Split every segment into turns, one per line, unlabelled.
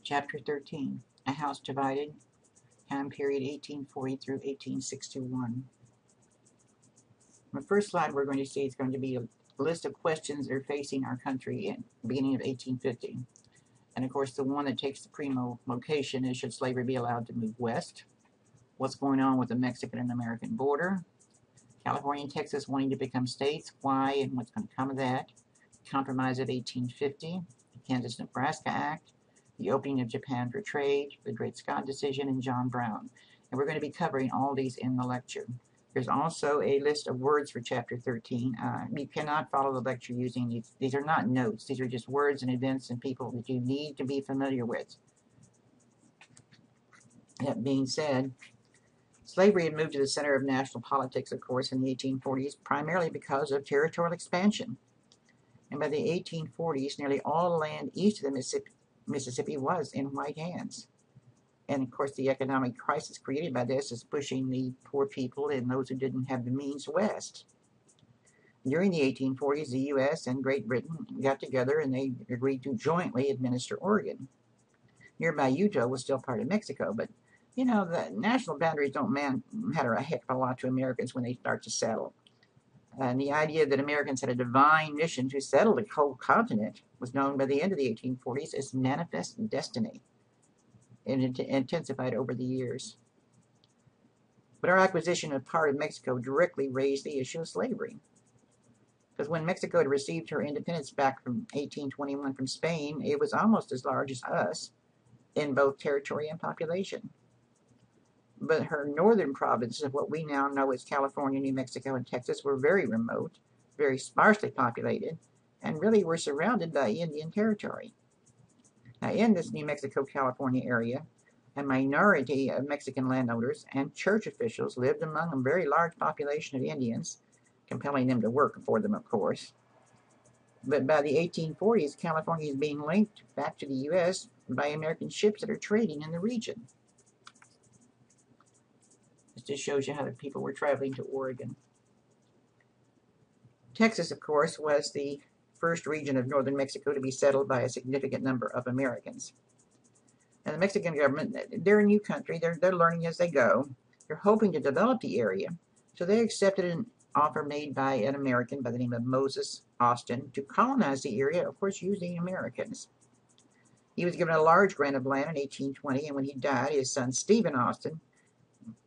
Chapter 13, A House Divided, time period 1840 through 1861. The first slide we're going to see is going to be a list of questions that are facing our country in the beginning of 1850. And of course, the one that takes the primo location is, should slavery be allowed to move west? What's going on with the Mexican and American border? California and Texas wanting to become states, why and what's going to come of that? Compromise of 1850, the Kansas-Nebraska Act, the opening of Japan for trade, the Dred Scott decision, and John Brown. And we're going to be covering all these in the lecture. There's also a list of words for Chapter 13. You cannot follow the lecture using these. These are not notes. These are just words and events and people that you need to be familiar with. That being said, slavery had moved to the center of national politics, of course, in the 1840s, primarily because of territorial expansion. And by the 1840s, nearly all the land east of the Mississippi was in white hands. And of course, the economic crisis created by this is pushing the poor people and those who didn't have the means west. During the 1840s, the U.S. and Great Britain got together and they agreed to jointly administer Oregon. Nearby Utah was still part of Mexico, but you know, the national boundaries don't matter a heck of a lot to Americans when they start to settle. And the idea that Americans had a divine mission to settle the whole continent was known by the end of the 1840s as manifest destiny, and it intensified over the years. But our acquisition of part of Mexico directly raised the issue of slavery. Because when Mexico had received her independence back from 1821 from Spain, it was almost as large as us in both territory and population. But her northern provinces of what we now know as California, New Mexico, and Texas were very remote, very sparsely populated, and really were surrounded by Indian territory. Now, in this New Mexico-California area, a minority of Mexican landowners and church officials lived among a very large population of Indians, compelling them to work for them, of course. But by the 1840s, California is being linked back to the U.S. by American ships that are trading in the region. This just shows you how the people were traveling to Oregon. Texas, of course, was the first region of northern Mexico to be settled by a significant number of Americans. And the Mexican government, they're a new country, they're learning as they go. They're hoping to develop the area, so they accepted an offer made by an American by the name of Moses Austin to colonize the area, of course, using Americans. He was given a large grant of land in 1820, and when he died, his son Stephen Austin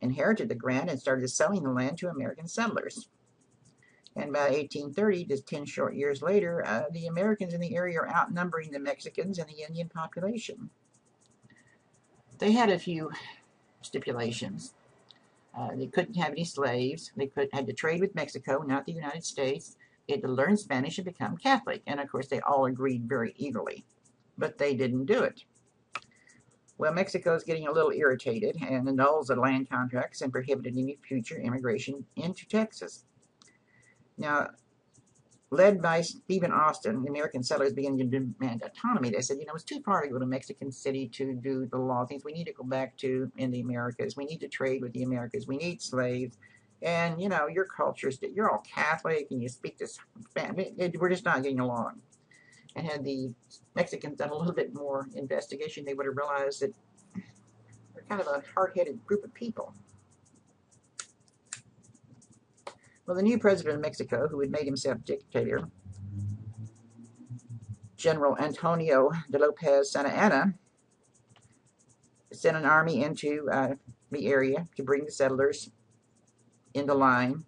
inherited the grant and started selling the land to American settlers. And by 1830, just 10 short years later, the Americans in the area are outnumbering the Mexicans and the Indian population. They had a few stipulations. They couldn't have any slaves. They had to trade with Mexico, not the United States. They had to learn Spanish and become Catholic. And of course, they all agreed very eagerly. But they didn't do it. Well, Mexico's getting a little irritated and annuls the land contracts and prohibited any future immigration into Texas. Now, led by Stephen Austin, the American settlers began to demand autonomy. They said, you know, it's too far to go to Mexican City to do the law things. We need to go back to in the Americas. We need to trade with the Americas. We need slaves. And, you know, your cultures, you're all Catholic and you speak this Spanish. We're just not getting along. And had the Mexicans done a little bit more investigation, they would have realized that they're kind of a hard-headed group of people. Well, the new president of Mexico, who had made himself dictator, General Antonio de Lopez Santa Anna, sent an army into the area to bring the settlers into line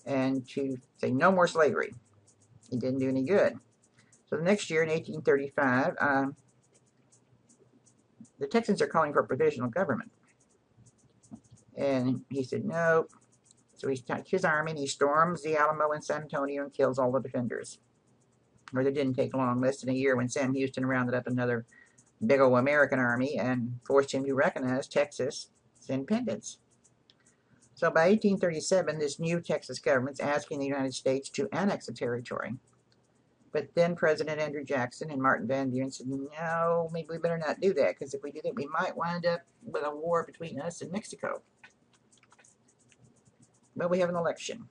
and to say no more slavery. It didn't do any good. So the next year, in 1835, the Texans are calling for a provisional government. And he said, no. So he takes his army and he storms the Alamo in San Antonio and kills all the defenders. Or it didn't take long, less than a year, when Sam Houston rounded up another big old American army and forced him to recognize Texas' independence. So by 1837, this new Texas government's asking the United States to annex the territory. But then President Andrew Jackson and Martin Van Buren said, no, maybe we better not do that, because if we do that, we might wind up with a war between us and Mexico. But we have an election.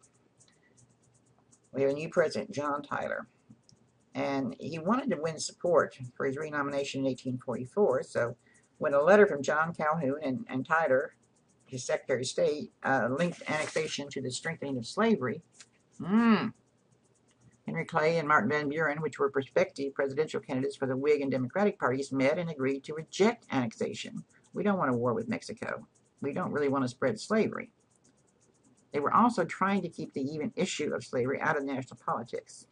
We have a new president, John Tyler. And he wanted to win support for his renomination in 1844, so when a letter from John Calhoun and Tyler, his Secretary of State, linked annexation to the strengthening of slavery, Henry Clay and Martin Van Buren, which were prospective presidential candidates for the Whig and Democratic parties, met and agreed to reject annexation. We don't want a war with Mexico. We don't really want to spread slavery. They were also trying to keep the even issue of slavery out of national politics.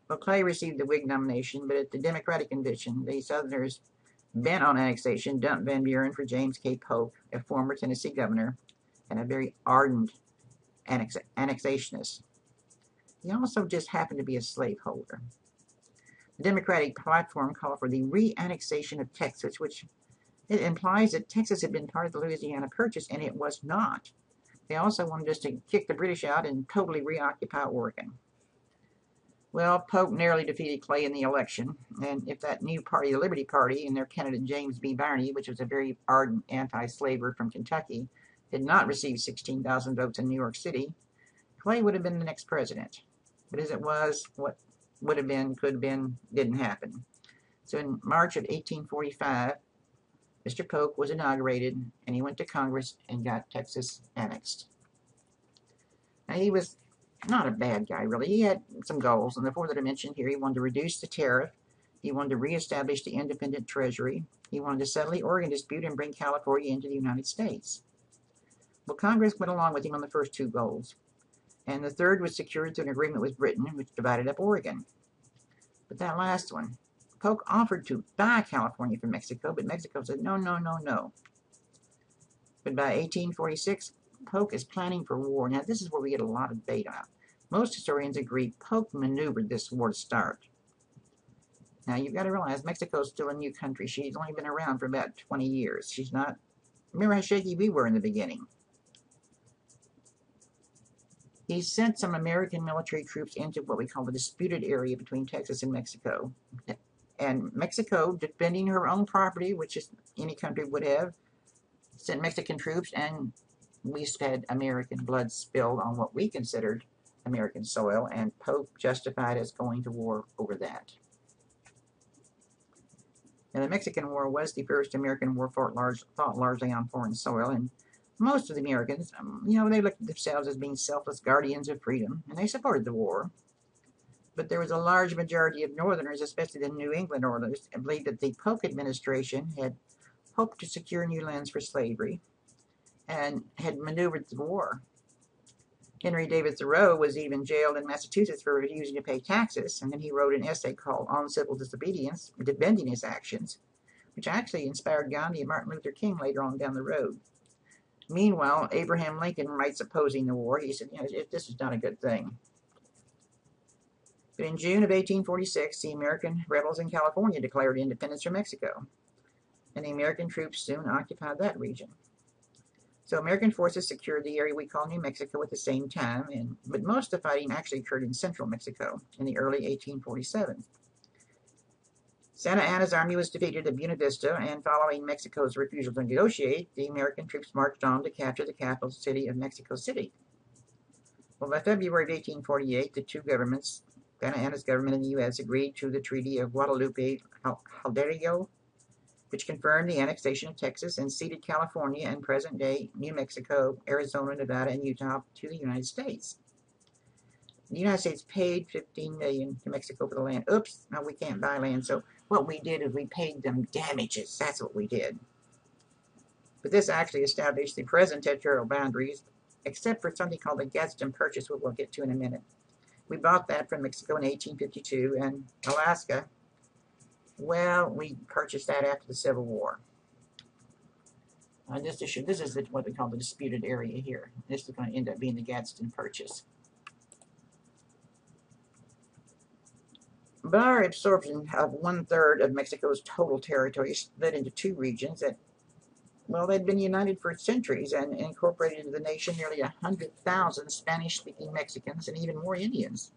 Well, Clay received the Whig nomination, but at the Democratic convention, the Southerners bent on annexation dumped Van Buren for James K. Polk, a former Tennessee governor and a very ardent annexationist. He also just happened to be a slaveholder. The Democratic platform called for the re-annexation of Texas, which it implies that Texas had been part of the Louisiana Purchase, and it was not. They also wanted us to kick the British out and totally reoccupy Oregon. Well, Polk narrowly defeated Clay in the election, and if that new party, the Liberty Party, and their candidate James B. Barney, which was a very ardent anti-slaver from Kentucky, did not receive 16,000 votes in New York City, Clay would have been the next president. But as it was, what would have been, could have been, didn't happen. So in March of 1845, Mr. Polk was inaugurated, and he went to Congress and got Texas annexed. Now, he was not a bad guy, really. He had some goals, and the four that I mentioned here. He wanted to reduce the tariff. He wanted to reestablish the independent treasury. He wanted to settle the Oregon dispute and bring California into the United States. Well, Congress went along with him on the first two goals, and the third was secured through an agreement with Britain, which divided up Oregon. But that last one, Polk offered to buy California from Mexico, but Mexico said, no, no, no, no. But by 1846, Polk is planning for war. Now, this is where we get a lot of debate on. Most historians agree Polk maneuvered this war to start. Now, you've got to realize Mexico's still a new country. She's only been around for about 20 years. She's not... Remember how shaky we were in the beginning. He sent some American military troops into what we call the disputed area between Texas and Mexico. And Mexico, defending her own property, which is any country would have, sent Mexican troops, and we had American blood spilled on what we considered American soil, and Polk justified us going to war over that. Now, the Mexican War was the first American war fought largely on foreign soil, and most of the Americans, they looked at themselves as being selfless guardians of freedom, and they supported the war. But there was a large majority of Northerners, especially the New England Northerners, and believed that the Polk administration had hoped to secure new lands for slavery and had maneuvered the war. Henry David Thoreau was even jailed in Massachusetts for refusing to pay taxes, and then he wrote an essay called On Civil Disobedience, defending his actions, which actually inspired Gandhi and Martin Luther King later on down the road. Meanwhile, Abraham Lincoln writes opposing the war. He said, this is not a good thing. But in June of 1846, the American rebels in California declared independence from Mexico, and the American troops soon occupied that region. So American forces secured the area we call New Mexico at the same time, but most of the fighting actually occurred in central Mexico in the early 1847. Santa Anna's army was defeated at Buena Vista, and following Mexico's refusal to negotiate, the American troops marched on to capture the capital city of Mexico City. Well, by February of 1848, the two governments, Santa Anna's government and the U.S., agreed to the Treaty of Guadalupe Hidalgo, which confirmed the annexation of Texas and ceded California and present-day New Mexico, Arizona, Nevada, and Utah to the United States. The United States paid $15 million to Mexico for the land. Oops, no, we can't buy land. So what we did is we paid them damages. That's what we did. But this actually established the present territorial boundaries, except for something called the Gadsden Purchase, which we'll get to in a minute. We bought that from Mexico in 1852, and Alaska, well, we purchased that after the Civil War. This is what we call the disputed area here. This is going to end up being the Gadsden Purchase. But our absorption of 1/3 of Mexico's total territory split into two regions that, well, they'd been united for centuries and incorporated into the nation nearly 100,000 Spanish-speaking Mexicans and even more Indians.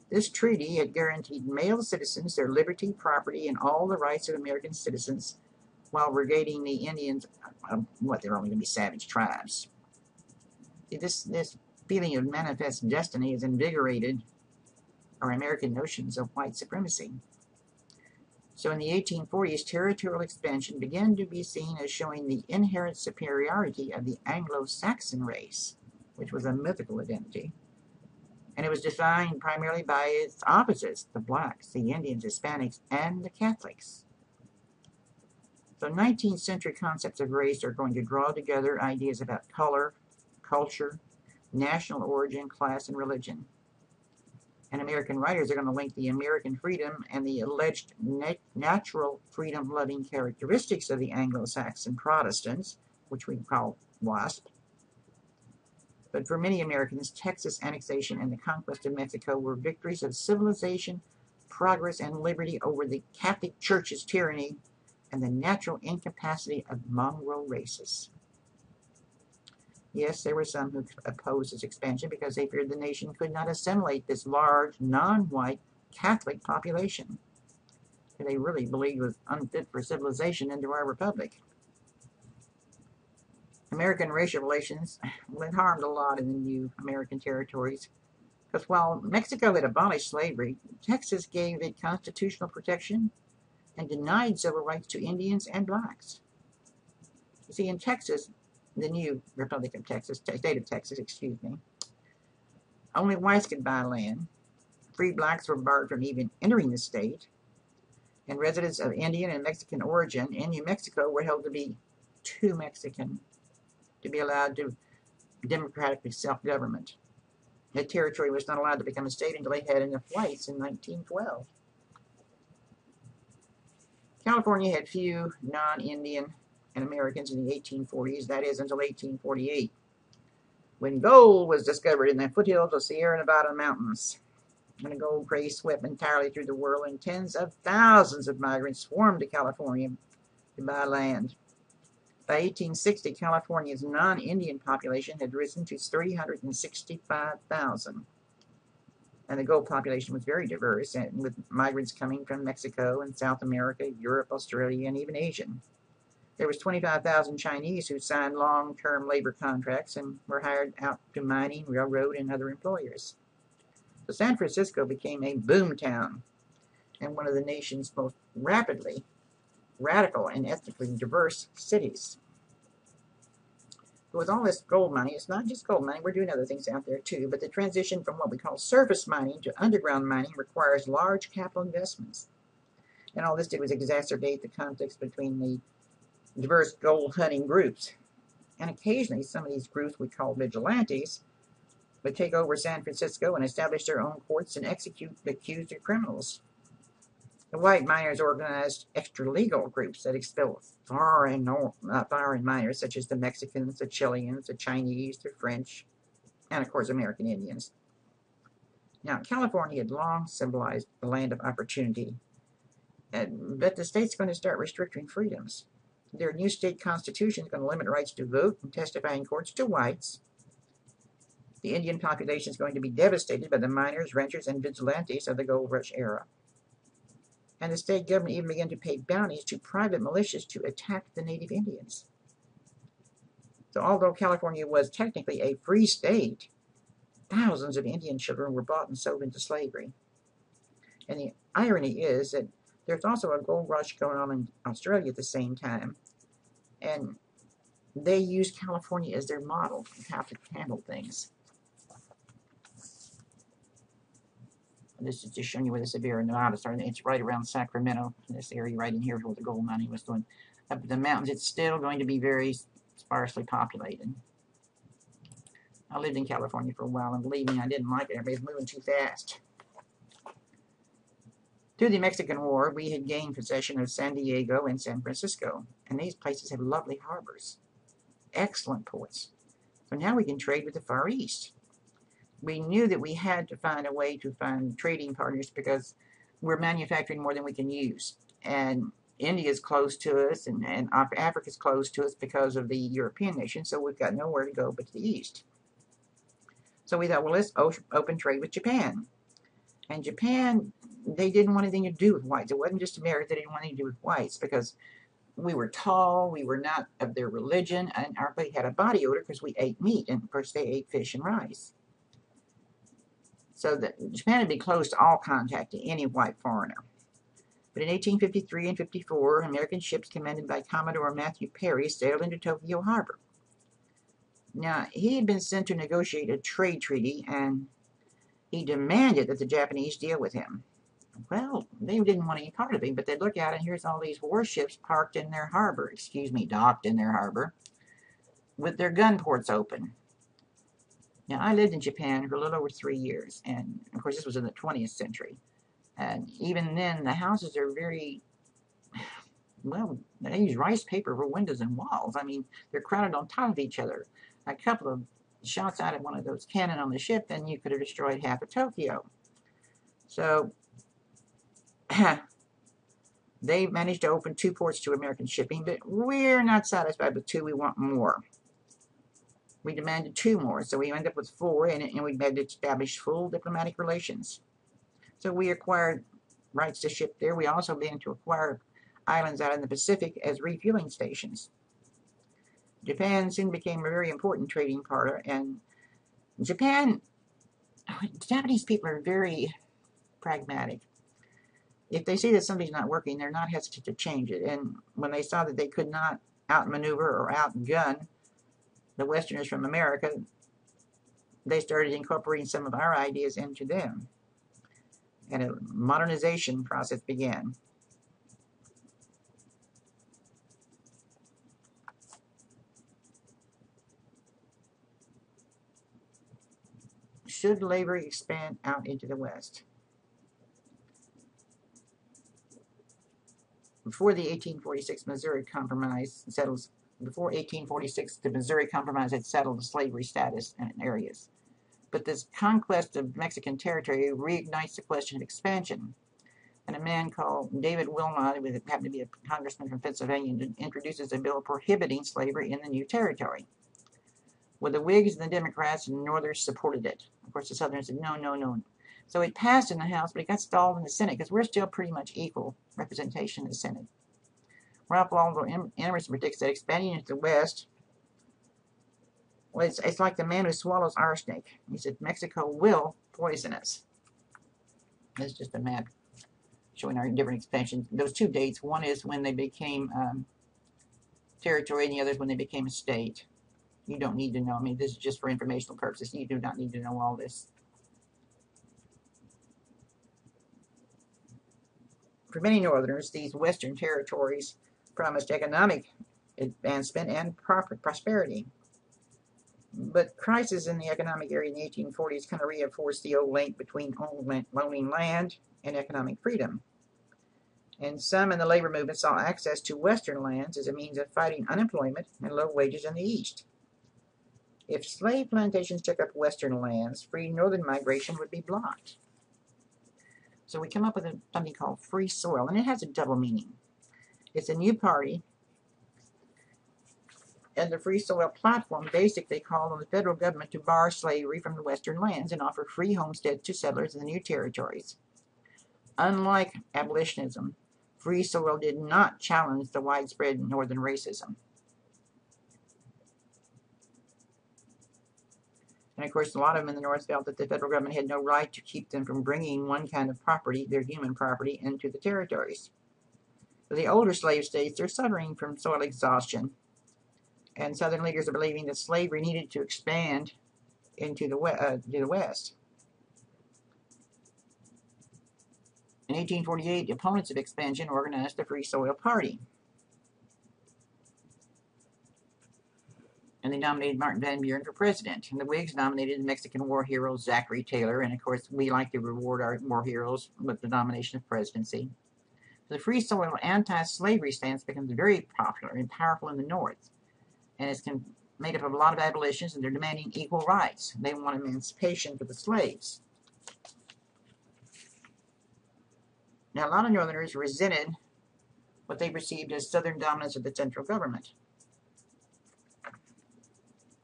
This treaty had guaranteed male citizens their liberty, property, and all the rights of American citizens, while regaling the Indians they're only going to be savage tribes. See, this feeling of manifest destiny has invigorated or American notions of white supremacy. So in the 1840s, territorial expansion began to be seen as showing the inherent superiority of the Anglo-Saxon race, which was a mythical identity. And it was defined primarily by its opposites, the blacks, the Indians, Hispanics, and the Catholics. So 19th century concepts of race are going to draw together ideas about color, culture, national origin, class, and religion. And American writers are going to link the American freedom and the alleged natural freedom-loving characteristics of the Anglo-Saxon Protestants, which we call WASP. But for many Americans, Texas annexation and the conquest of Mexico were victories of civilization, progress, and liberty over the Catholic Church's tyranny and the natural incapacity of mongrel races. Yes, there were some who opposed this expansion because they feared the nation could not assimilate this large, non-white Catholic population that they really believed was unfit for civilization into our republic. American racial relations were harmed a lot in the new American territories because while Mexico had abolished slavery, Texas gave it constitutional protection and denied civil rights to Indians and blacks. You see, in Texas, the new Republic of Texas, state of Texas, only whites could buy land. Free blacks were barred from even entering the state. And residents of Indian and Mexican origin in New Mexico were held to be too Mexican to be allowed to democratically self-government. The territory was not allowed to become a state until they had enough whites in 1912. California had few non-Indian and Americans in the 1840s, that is, until 1848, when gold was discovered in the foothills of Sierra Nevada mountains. And a gold craze swept entirely through the world, and tens of thousands of migrants swarmed to California to buy land. By 1860, California's non-Indian population had risen to 365,000. And the gold population was very diverse, and with migrants coming from Mexico and South America, Europe, Australia, and even Asia. There was 25,000 Chinese who signed long-term labor contracts and were hired out to mining, railroad, and other employers. So San Francisco became a boom town and one of the nation's most rapidly radical and ethnically diverse cities. But with all this gold mining, it's not just gold mining, we're doing other things out there too, but the transition from what we call surface mining to underground mining requires large capital investments. And all this did was exacerbate the conflicts between the diverse gold hunting groups. And occasionally some of these groups we call vigilantes would take over San Francisco and establish their own courts and execute the accused of criminals. The white miners organized extra-legal groups that expelled foreign miners such as the Mexicans, the Chileans, the Chinese, the French, and of course American Indians. Now, California had long symbolized the land of opportunity, but the state's going to start restricting freedoms. Their new state constitution is going to limit rights to vote and testify in courts to whites. The Indian population is going to be devastated by the miners, ranchers, and vigilantes of the gold rush era. And the state government even began to pay bounties to private militias to attack the native Indians. So although California was technically a free state, thousands of Indian children were bought and sold into slavery. And the irony is that there's also a gold rush going on in Australia at the same time. And they use California as their model of how to handle things. This is just showing you where the Sierra Nevada started. It's right around Sacramento, in this area right in here is where the gold mining was doing. Up the mountains, it's still going to be very sparsely populated. I lived in California for a while, and believe me, I didn't like it. Everybody was moving too fast. Through the Mexican War, we had gained possession of San Diego and San Francisco, and these places have lovely harbors, excellent ports. So now we can trade with the Far East. We knew that we had to find a way to find trading partners because we're manufacturing more than we can use. And India is close to us, and Africa is close to us because of the European nations, so we've got nowhere to go but to the east. So we thought, well, let's open trade with Japan. And Japan, they didn't want anything to do with whites. It wasn't just America that didn't want anything to do with whites because we were tall, we were not of their religion, and everybody had a body odor because we ate meat, and of course they ate fish and rice. So that Japan had been closed to all contact to any white foreigner. But in 1853 and 54, American ships commanded by Commodore Matthew Perry sailed into Tokyo Harbor. Now, he had been sent to negotiate a trade treaty, and he demanded that the Japanese deal with him. Well, they didn't want any part of him, but they look out, and here's all these warships parked in their harbor, docked in their harbor, with their gun ports open. Now, I lived in Japan for a little over 3 years, and of course this was in the 20th century. And even then, the houses are very, well, they use rice paper for windows and walls. I mean, they're crowded on top of each other. A couple of shots out of one of those cannon on the ship, and you could have destroyed half of Tokyo. So, they managed to open 2 ports to American shipping, but we're not satisfied with 2. We want more. We demanded 2 more, so we ended up with 4, and we had to establish full diplomatic relations. So we acquired rights to ship there. We also began to acquire islands out in the Pacific as refueling stations. Japan soon became a very important trading partner, and Japanese people are very pragmatic. If they see that something's not working, they're not hesitant to change it. And when they saw that they could not outmaneuver or outgun the Westerners from America, they started incorporating some of our ideas into them. And a modernization process began. Should slavery expand out into the West? Before the 1846 Missouri Compromise settles, before 1846, the Missouri Compromise had settled the slavery status in areas. But this conquest of Mexican territory reignites the question of expansion. And a man called David Wilmot, who happened to be a congressman from Pennsylvania, introduces a bill prohibiting slavery in the new territory. Well, the Whigs and the Democrats and the Northerners supported it. Of course, the Southerners said, no, no, no. So it passed in the House, but it got stalled in the Senate because we're still pretty much equal representation in the Senate. Ralph Waldo Emerson predicts that expanding into the West, well, it's like the man who swallows arsenic. He said, Mexico will poison us. That's just a map showing our different expansions. Those 2 dates, one is when they became territory, and the other is when they became a state. You don't need to know. I mean, this is just for informational purposes. You do not need to know all this. For many Northerners, these Western territories promised economic advancement and prosperity. But crisis in the economic area in the 1840s kind of reinforced the old link between owning land and economic freedom. And some in the labor movement saw access to Western lands as a means of fighting unemployment and low wages in the East. If slave plantations took up Western lands, free Northern migration would be blocked. So we come up with something called free soil, and it has a double meaning. It's a new party, and the Free Soil platform basically called on the federal government to bar slavery from the Western lands and offer free homesteads to settlers in the new territories. Unlike abolitionism, Free Soil did not challenge the widespread Northern racism. And of course, a lot of them in the North felt that the federal government had no right to keep them from bringing one kind of property, their human property, into the territories. For the older slave states, they're suffering from soil exhaustion, and Southern leaders are believing that slavery needed to expand into the West. In 1848, the opponents of expansion organized the Free Soil Party. And they nominated Martin Van Buren for president. And the Whigs nominated the Mexican war hero Zachary Taylor. And of course, we like to reward our war heroes with the nomination of presidency. The Free Soil anti-slavery stance becomes very popular and powerful in the North. And it's made up of a lot of abolitionists, and they're demanding equal rights. They want emancipation for the slaves. Now, a lot of Northerners resented what they perceived as Southern dominance of the central government.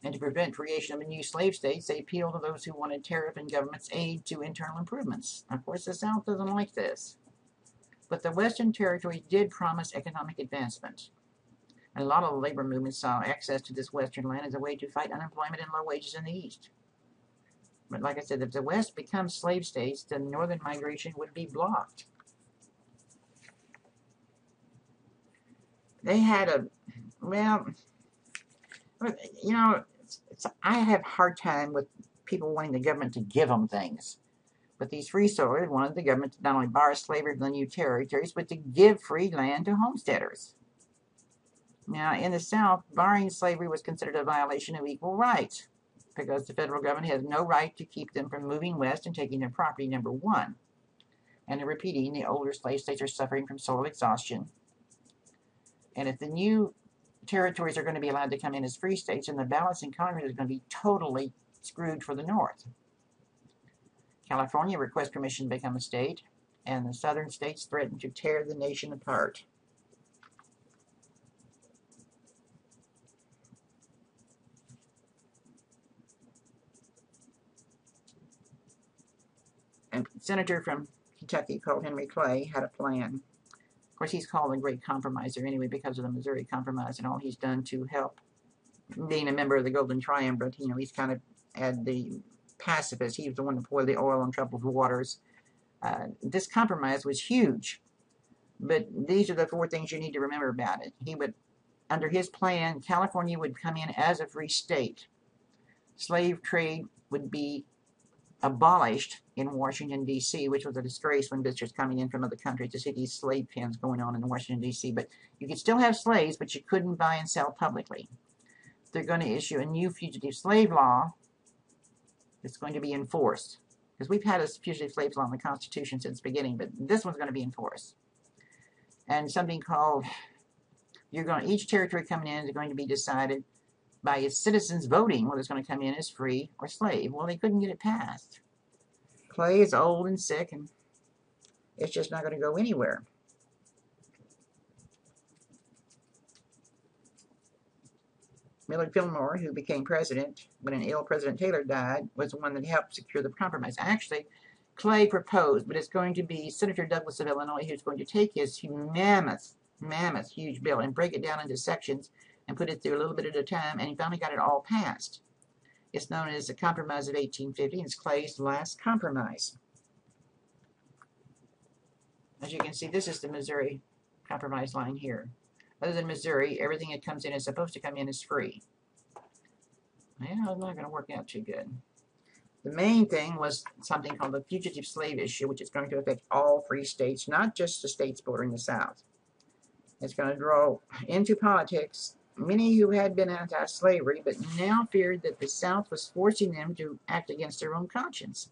And to prevent creation of a new slave states, they appealed to those who wanted tariff and government's aid to internal improvements. Of course, the South doesn't like this. But the Western territories did promise economic advancement. And a lot of the labor movements saw access to this Western land as a way to fight unemployment and low wages in the East. But like I said, if the West becomes slave states, then northern migration would be blocked. They had a, well, you know, I have a hard time with people wanting the government to give them things. But these free soilers wanted the government to not only bar slavery from the new territories, but to give free land to homesteaders. Now, in the South, barring slavery was considered a violation of equal rights, because the federal government has no right to keep them from moving west and taking their property, number one. And repeating, the older slave states are suffering from soil exhaustion. And if the new territories are going to be allowed to come in as free states, then the balance in Congress is going to be totally screwed for the North. California requests permission to become a state, and the southern states threaten to tear the nation apart. A senator from Kentucky called Henry Clay had a plan. Of course, he's called the Great Compromiser anyway because of the Missouri Compromise and all he's done to help. Being a member of the Golden Triumvirate, you know, he's kind of had the pacifist. He was the one to pour the oil on troubled waters. This compromise was huge, but these are the four things you need to remember about it. He would, under his plan, California would come in as a free state. Slave trade would be abolished in Washington, D.C., which was a disgrace when visitors coming in from other countries to see these slave pens going on in Washington, D.C. But you could still have slaves, but you couldn't buy and sell publicly. They're going to issue a new fugitive slave law that's going to be enforced. Because we've had a fugitive slave law in the Constitution since the beginning, but this one's going to be enforced. And something called, each territory coming in is going to be decided by its citizens voting whether it's going to come in as free or slave. Well, they couldn't get it passed. Clay is old and sick, and it's just not going to go anywhere. Millard Fillmore, who became president when an ill President Taylor died, was the one that helped secure the compromise. Actually, Clay proposed, but it's going to be Senator Douglas of Illinois who's going to take his mammoth, huge bill and break it down into sections and put it through a little bit at a time, and he finally got it all passed. It's known as the Compromise of 1850, and it's Clay's last compromise. As you can see, this is the Missouri Compromise line here. Other than Missouri, everything that comes in is supposed to come in as free. Yeah, it's not going to work out too good. The main thing was something called the fugitive slave issue, which is going to affect all free states, not just the states bordering the South. It's going to draw into politics many who had been anti-slavery, but now feared that the South was forcing them to act against their own conscience.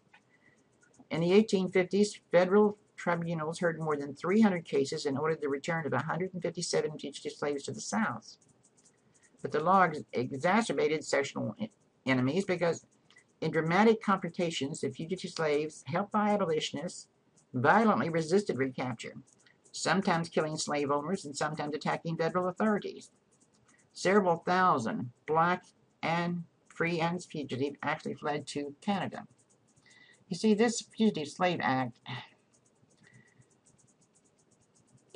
In the 1850s, federal tribunals heard more than 300 cases and ordered the return of 157 fugitive slaves to the South. But the law exacerbated sectional enemies because in dramatic confrontations, the fugitive slaves, helped by abolitionists, violently resisted recapture, sometimes killing slave owners and sometimes attacking federal authorities. Several thousand black and free and fugitive actually fled to Canada. You see, this Fugitive Slave Act,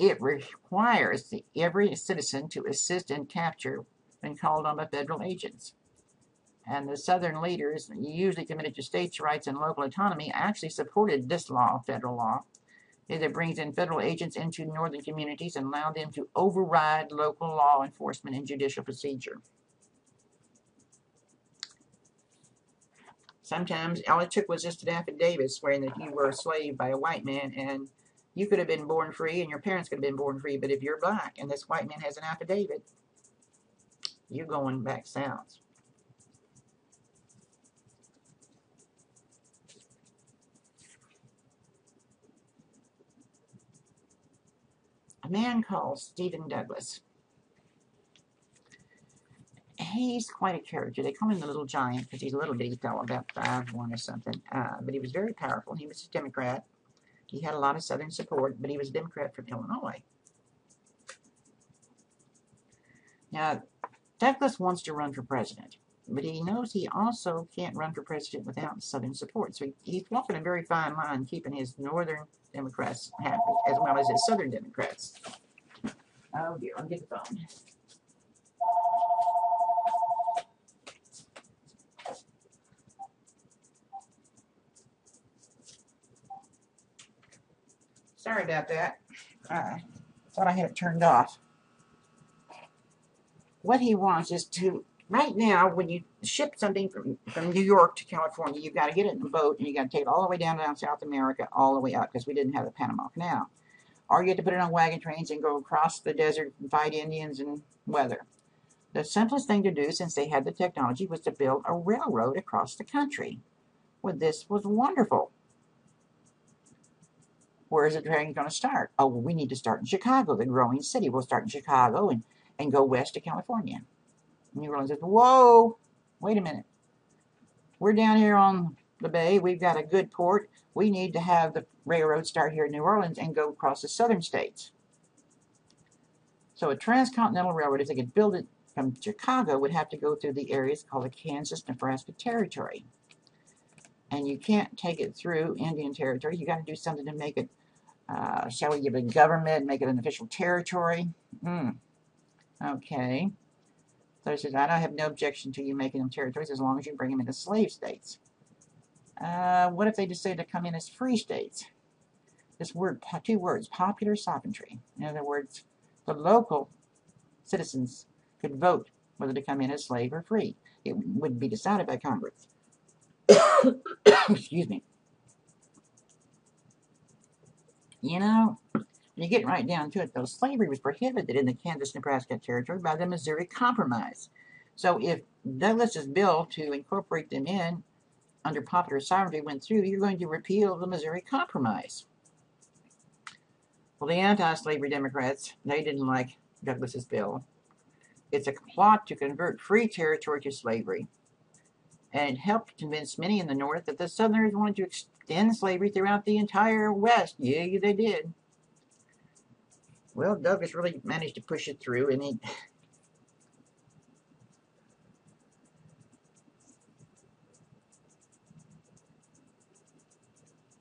it requires every citizen to assist in capture when called on by federal agents. And the Southern leaders, usually committed to states' rights and local autonomy, actually supported this law, federal law, that brings in federal agents into northern communities and allow them to override local law enforcement and judicial procedure. Sometimes all it took was just an affidavit swearing that you were a slave by a white man, and you could have been born free and your parents could have been born free, but if you're black and this white man has an affidavit, you're going back south. A man called Stephen Douglas. He's quite a character. They call him the Little Giant because he's a little bitty fellow, about 5'1" or something. But he was very powerful. He was a Democrat. He had a lot of Southern support, but he was a Democrat from Illinois. Now, Douglas wants to run for president, but he knows he also can't run for president without Southern support. So he's walking a very fine line, keeping his Northern Democrats happy, as well as his Southern Democrats. Oh dear, I'll get the phone. Sorry about that. Thought I had it turned off. What he wants is to, right now, when you ship something from New York to California, you've got to get it in a boat, and you got to take it all the way down South America, all the way up, because we didn't have the Panama Canal. Or you had to put it on wagon trains and go across the desert and fight Indians and weather. The simplest thing to do, since they had the technology, was to build a railroad across the country. Well, this was wonderful. Where is the train going to start? Oh, well, we need to start in Chicago, the growing city. We'll start in Chicago and go west to California. And you realize, whoa, wait a minute. We're down here on the bay. We've got a good port. We need to have the railroad start here in New Orleans and go across the southern states. So a transcontinental railroad, if they could build it from Chicago, would have to go through the areas called the Kansas-Nebraska Territory. And you can't take it through Indian Territory. You got to do something to make it, shall we give it a government, make it an official territory? Okay. So he says, I don't have no objection to you making them territories as long as you bring them into slave states. What if they decide to come in as free states? This word, two words, popular sovereignty. In other words, the local citizens could vote whether to come in as slave or free. It wouldn't be decided by Congress. Excuse me. You know, you get right down to it, though, slavery was prohibited in the Kansas-Nebraska Territory by the Missouri Compromise. So if Douglas's bill to incorporate them in under popular sovereignty went through, you're going to repeal the Missouri Compromise. Well, the anti-slavery Democrats, they didn't like Douglas's bill. It's a plot to convert free territory to slavery. And it helped convince many in the North that the Southerners wanted to extend slavery throughout the entire West. Yeah, they did. Well, Douglas really managed to push it through, and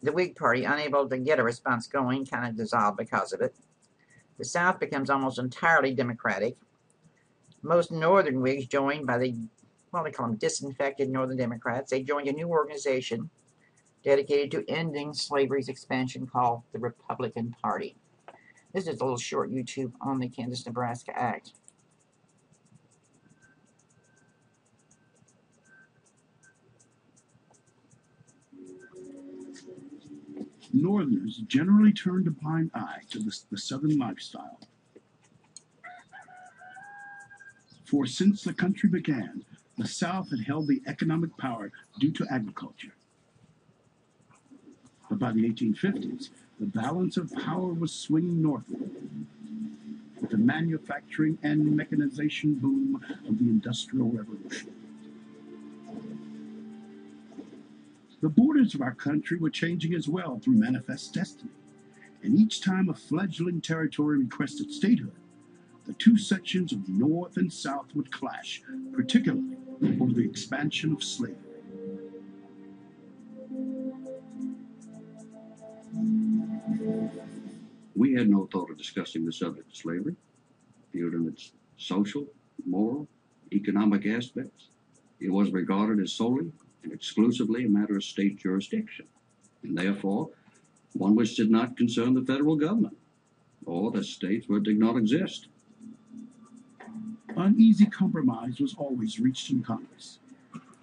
the Whig Party, unable to get a response going, kind of dissolved because of it. The South becomes almost entirely Democratic. Most Northern Whigs joined by the, well, they call them disinfected Northern Democrats. They joined a new organization dedicated to ending slavery's expansion called the Republican Party. This is a little short YouTube on the Kansas-Nebraska Act.
Northerners generally turned a blind eye to the Southern lifestyle. For since the country began, the South had held the economic power due to agriculture. But by the 1850s, the balance of power was swinging northward with the manufacturing and mechanization boom of the Industrial Revolution. The borders of our country were changing as well through manifest destiny, and each time a fledgling territory requested statehood, the two sections of North and South would clash, particularly over the expansion of slavery.
We had no thought of discussing the subject of slavery, viewed in its social, moral, economic aspects. It was regarded as solely and exclusively a matter of state jurisdiction, and therefore one which did not concern the federal government, or the states where it did not exist.
Uneasy compromise was always reached in Congress,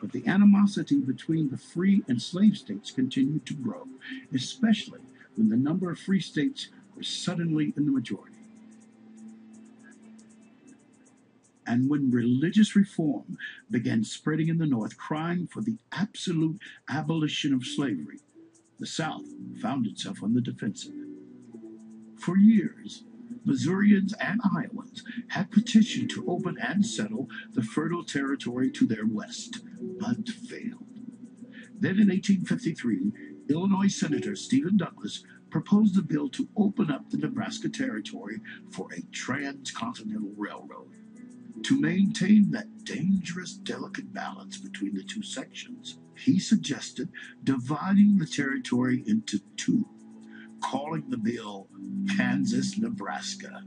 but the animosity between the free and slave states continued to grow, especially when the number of free states were suddenly in the majority. And when religious reform began spreading in the North, crying for the absolute abolition of slavery, the South found itself on the defensive. For years, Missourians and Iowans had petitioned to open and settle the fertile territory to their west, but failed. Then in 1853, Illinois Senator Stephen Douglas proposed a bill to open up the Nebraska Territory for a transcontinental railroad. To maintain that dangerous, delicate balance between the two sections, he suggested dividing the territory into two, calling the bill Kansas-Nebraska,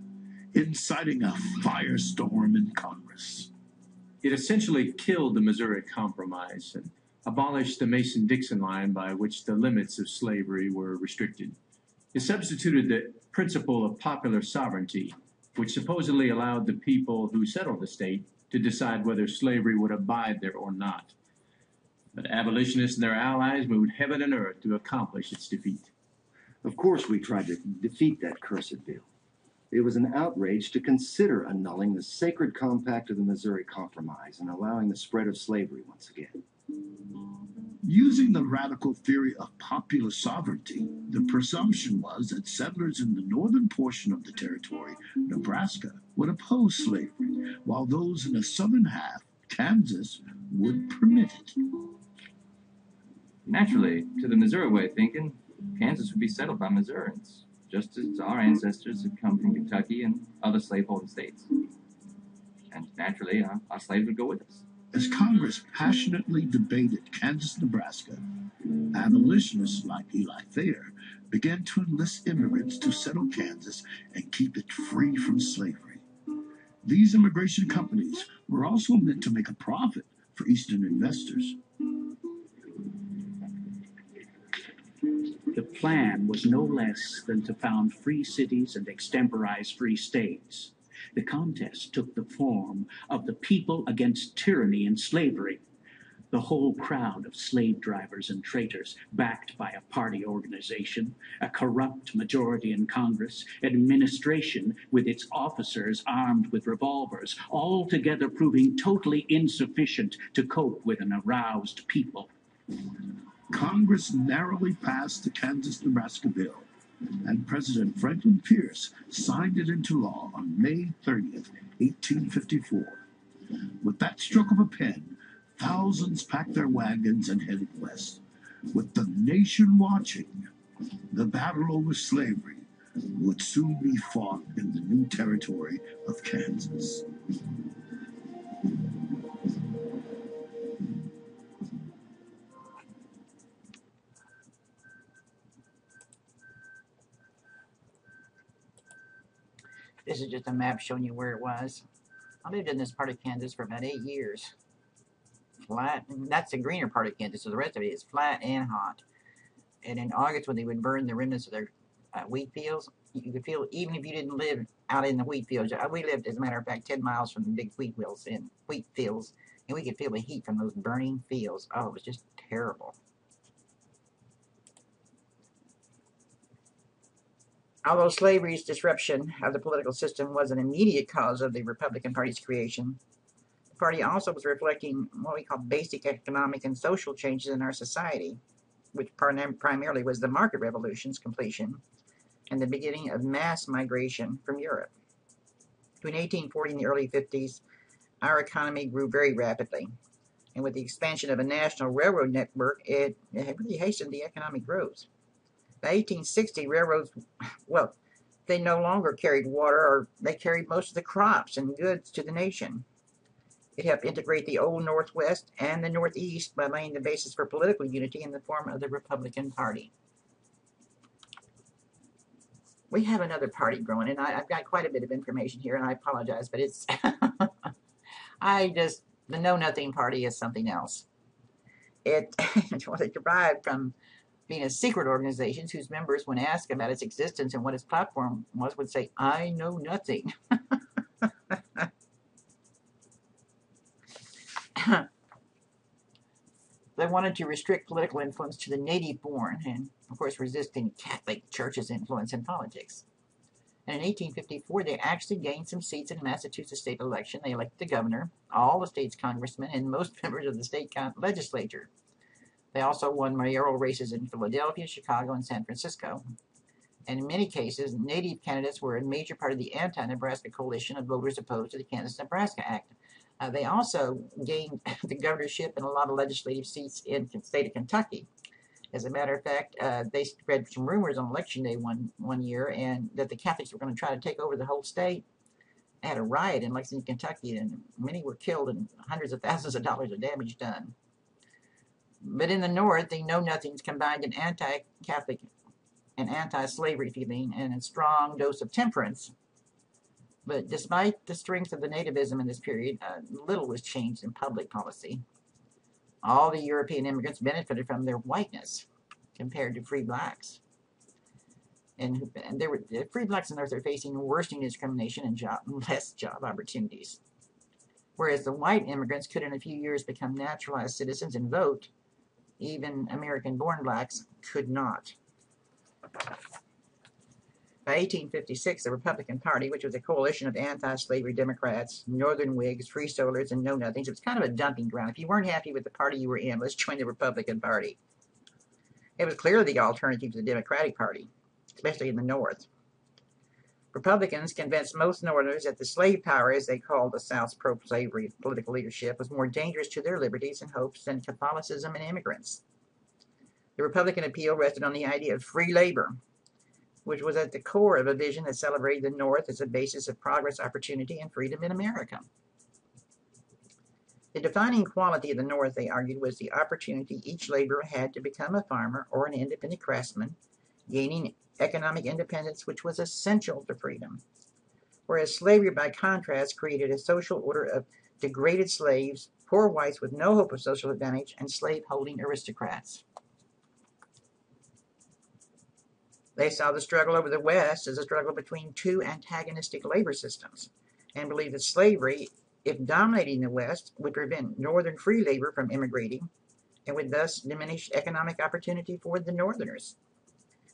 inciting a firestorm in Congress.
It essentially killed the Missouri Compromise and abolished the Mason-Dixon line by which the limits of slavery were restricted. It substituted the principle of popular sovereignty, which supposedly allowed the people who settled the state to decide whether slavery would abide there or not. But abolitionists and their allies moved heaven and earth to accomplish its defeat.
Of course we tried to defeat that cursed bill. It was an outrage to consider annulling the sacred compact of the Missouri Compromise and allowing the spread of slavery once again.
Using the radical theory of popular sovereignty, the presumption was that settlers in the northern portion of the territory, Nebraska, would oppose slavery, while those in the southern half, Kansas, would permit it.
Naturally, to the Missouri way of thinking, Kansas would be settled by Missourians, just as our ancestors had come from Kentucky and other slaveholding states. And naturally, our slaves would go with us.
As Congress passionately debated Kansas-Nebraska, abolitionists like Eli Thayer began to enlist immigrants to settle Kansas and keep it free from slavery. These immigration companies were also meant to make a profit for Eastern investors.
The plan was no less than to found free cities and extemporize free states. The contest took the form of the people against tyranny and slavery. The whole crowd of slave drivers and traitors, backed by a party organization, a corrupt majority in Congress, administration with its officers armed with revolvers, all together proving totally insufficient to cope with an aroused people.
Congress narrowly passed the Kansas-Nebraska bill, and President Franklin Pierce signed it into law on May 30th, 1854. With that stroke of a pen, thousands packed their wagons and headed west. With the nation watching, the battle over slavery would soon be fought in the new territory of Kansas.
This is just a map showing you where it was. I lived in this part of Kansas for about 8 years. Flat, and that's the greener part of Kansas, so the rest of it is flat and hot. And in August, when they would burn the remnants of their wheat fields, you could feel, even if you didn't live out in the wheat fields, we lived, as a matter of fact, 10 miles from the big wheat fields, and we could feel the heat from those burning fields. Oh, it was just terrible. Although slavery's disruption of the political system was an immediate cause of the Republican Party's creation, the party also was reflecting what we call basic economic and social changes in our society, which primarily was the market revolution's completion and the beginning of mass migration from Europe. Between 1840 and the early 50s, our economy grew very rapidly, and with the expansion of a national railroad network, it really hastened the economic growth. By 1860, railroads, well, they no longer carried water, or they carried most of the crops and goods to the nation. It helped integrate the old Northwest and the Northeast by laying the basis for political unity in the form of the Republican Party. We have another party growing, and I've got quite a bit of information here, and I apologize, but it's, the Know Nothing Party is something else. It derived from being a secret organization whose members, when asked about its existence and what its platform was, would say, "I know nothing." They wanted to restrict political influence to the native-born and, of course, resist any Catholic Church's influence in politics. And in 1854, they actually gained some seats in the Massachusetts state election. They elected the governor, all the state's congressmen, and most members of the state legislature. They also won mayoral races in Philadelphia, Chicago, and San Francisco. And in many cases, native candidates were a major part of the anti-Nebraska coalition of voters opposed to the Kansas-Nebraska Act. They also gained the governorship and a lot of legislative seats in the state of Kentucky. As a matter of fact, they spread some rumors on election day one year, and that the Catholics were going to try to take over the whole state. They had a riot in Lexington, Kentucky, and many were killed and hundreds of thousands of dollars of damage done. But in the North, the Know-Nothings combined an anti-Catholic and anti-slavery feeling and a strong dose of temperance. But despite the strength of the nativism in this period, little was changed in public policy. All the European immigrants benefited from their whiteness compared to free blacks. And the free blacks in the North are facing worsening discrimination and less job opportunities. Whereas the white immigrants could in a few years become naturalized citizens and vote, even American-born blacks could not. By 1856, the Republican Party, which was a coalition of anti-slavery Democrats, Northern Whigs, Free Soilers, and Know-Nothings, it was kind of a dumping ground. If you weren't happy with the party you were in, let's join the Republican Party. It was clearly the alternative to the Democratic Party, especially in the North. Republicans convinced most Northerners that the slave power, as they called the South's pro-slavery political leadership, was more dangerous to their liberties and hopes than Catholicism and immigrants. The Republican appeal rested on the idea of free labor, which was at the core of a vision that celebrated the North as a basis of progress, opportunity, and freedom in America. The defining quality of the North, they argued, was the opportunity each laborer had to become a farmer or an independent craftsman, gaining economic independence, which was essential to freedom. Whereas slavery, by contrast, created a social order of degraded slaves, poor whites with no hope of social advantage, and slave-holding aristocrats. They saw the struggle over the West as a struggle between two antagonistic labor systems, and believed that slavery, if dominating the West, would prevent Northern free labor from immigrating, and would thus diminish economic opportunity for the Northerners.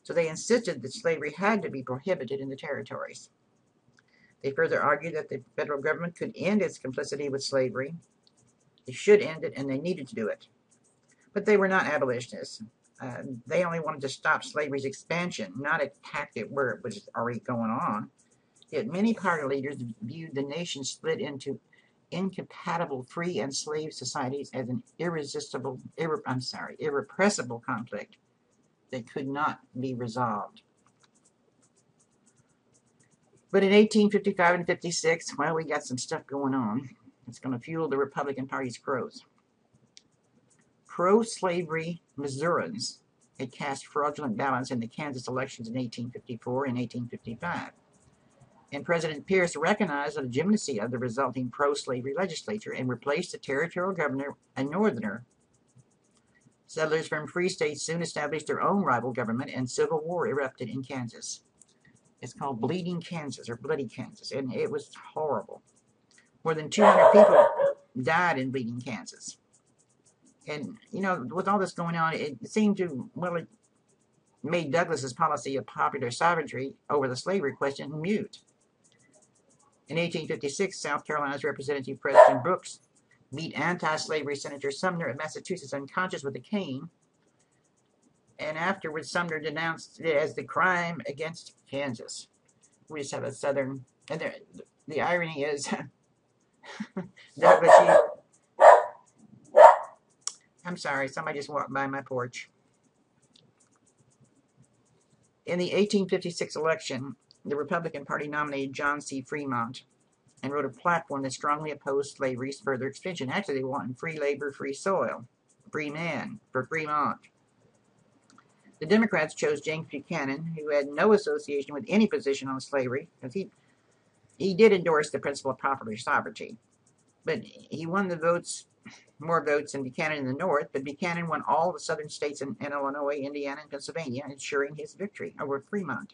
So they insisted that slavery had to be prohibited in the territories. They further argued that the federal government could end its complicity with slavery. They should end it, and they needed to do it. But they were not abolitionists. They only wanted to stop slavery's expansion, not attack it where it was already going on. Yet many party leaders viewed the nation split into incompatible free and slave societies as an irrepressible conflict that could not be resolved. But in 1855 and 56, well, we got some stuff going on. It's going to fuel the Republican Party's growth. Pro-slavery Missourians had cast fraudulent ballots in the Kansas elections in 1854 and 1855. And President Pierce recognized the legitimacy of the resulting pro-slavery legislature and replaced the territorial governor a Northerner. Settlers from free states soon established their own rival government, and civil war erupted in Kansas. It's called Bleeding Kansas, or Bloody Kansas, and it was horrible. More than 200 people died in Bleeding Kansas. And, you know, with all this going on, it seemed to, well, it made Douglas's policy of popular sovereignty over the slavery question mute. In 1856, South Carolina's Representative Preston Brooks beat anti-slavery Senator Sumner of Massachusetts unconscious with a cane, and afterwards Sumner denounced it as the crime against Kansas. We just have a Southern, and the irony is, Douglas, I'm sorry, somebody just walked by my porch. In the 1856 election, the Republican Party nominated John C. Fremont and wrote a platform that strongly opposed slavery's further extension. Actually, they wanted free labor, free soil, free man for Fremont. The Democrats chose James Buchanan, who had no association with any position on slavery, because he did endorse the principle of popular sovereignty. But he won the votes, more votes than Buchanan in the North, but Buchanan won all the southern states in Illinois, Indiana, and Pennsylvania, ensuring his victory over Fremont.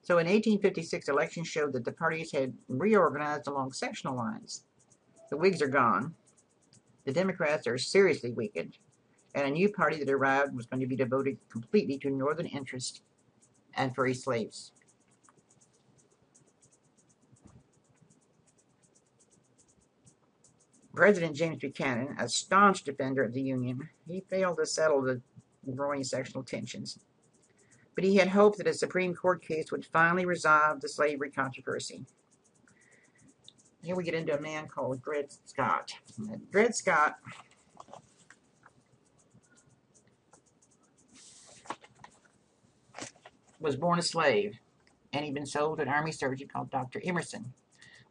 So in 1856, elections showed that the parties had reorganized along sectional lines. The Whigs are gone. The Democrats are seriously weakened. And a new party that arrived was going to be devoted completely to Northern interests and free slaves. President James Buchanan, a staunch defender of the Union, he failed to settle the growing sectional tensions. But he had hoped that a Supreme Court case would finally resolve the slavery controversy. Here we get into a man called Dred Scott. Dred Scott was born a slave, and he'd been sold to an army surgeon called Dr. Emerson.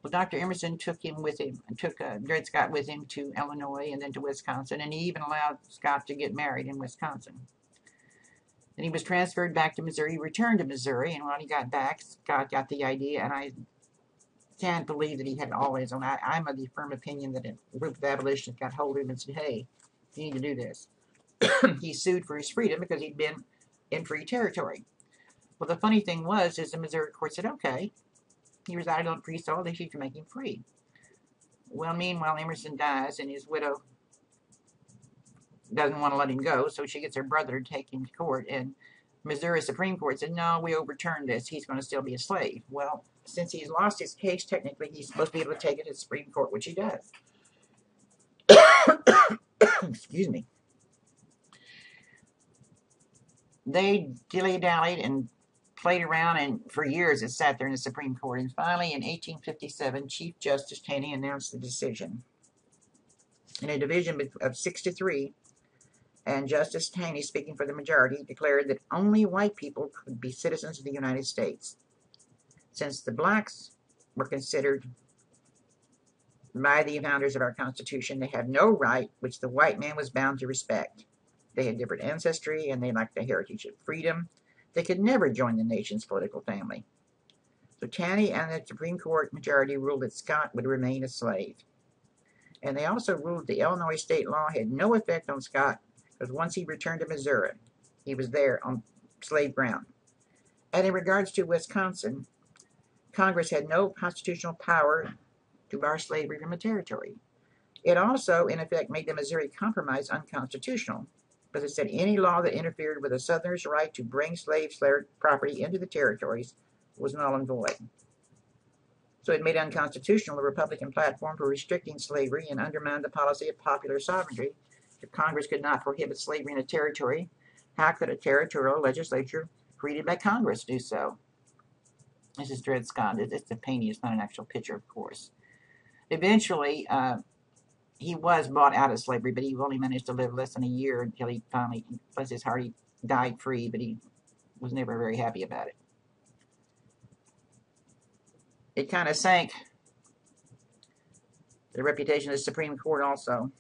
Well, Dr. Emerson took Dred Scott with him to Illinois and then to Wisconsin, and he even allowed Scott to get married in Wisconsin. Then he was transferred back to Missouri. He returned to Missouri, and when he got back, Scott got the idea, and I can't believe that he had it all his own. I'm of the firm opinion that a group of abolitionists got hold of him and said, hey, you need to do this. He sued for his freedom because he'd been in free territory. Well, the funny thing was, is the Missouri court said, okay, he resided on free soil, they should make him free. Well, meanwhile, Emerson dies, and his widow doesn't want to let him go, so she gets her brother to take him to court, and Missouri Supreme Court said, no, we overturned this. He's going to still be a slave. Well, since he's lost his case, technically, he's supposed to be able to take it to the Supreme Court, which he does. Excuse me. They dilly-dallied and played around, and for years it sat there in the Supreme Court. And finally, in 1857, Chief Justice Taney announced the decision. In a division of 6-3, and Justice Taney, speaking for the majority, declared that only white people could be citizens of the United States. Since the blacks were considered by the founders of our Constitution, they had no right which the white man was bound to respect. They had different ancestry, and they lacked the heritage of freedom. They could never join the nation's political family. So Taney and the Supreme Court majority ruled that Scott would remain a slave. And they also ruled the Illinois state law had no effect on Scott, because once he returned to Missouri, he was there on slave ground. And in regards to Wisconsin, Congress had no constitutional power to bar slavery from a territory. It also, in effect, made the Missouri Compromise unconstitutional, because it said any law that interfered with a Southerner's right to bring slave property into the territories was null and void. So it made unconstitutional the Republican platform for restricting slavery and undermined the policy of popular sovereignty. If Congress could not prohibit slavery in a territory, how could a territorial legislature created by Congress do so? This is Dred Scott. It's a painting. It's not an actual picture, of course. Eventually, he was bought out of slavery, but he only managed to live less than a year until he finally, bless his heart, he died free, but he was never very happy about it. It kind of sank the reputation of the Supreme Court also.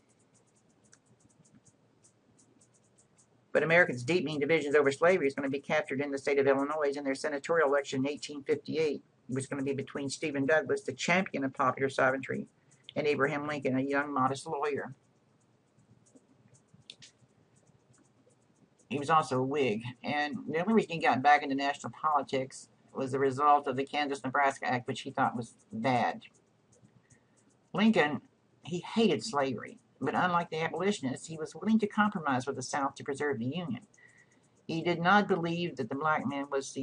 But Americans' deepening divisions over slavery is going to be captured in the state of Illinois in their senatorial election in 1858. It was going to be between Stephen Douglas, the champion of popular sovereignty, and Abraham Lincoln, a young, modest lawyer. He was also a Whig. And the only reason he got back into national politics was the result of the Kansas-Nebraska Act, which he thought was bad. Lincoln, he hated slavery. But unlike the abolitionists, he was willing to compromise with the South to preserve the Union. He did not believe that the black man was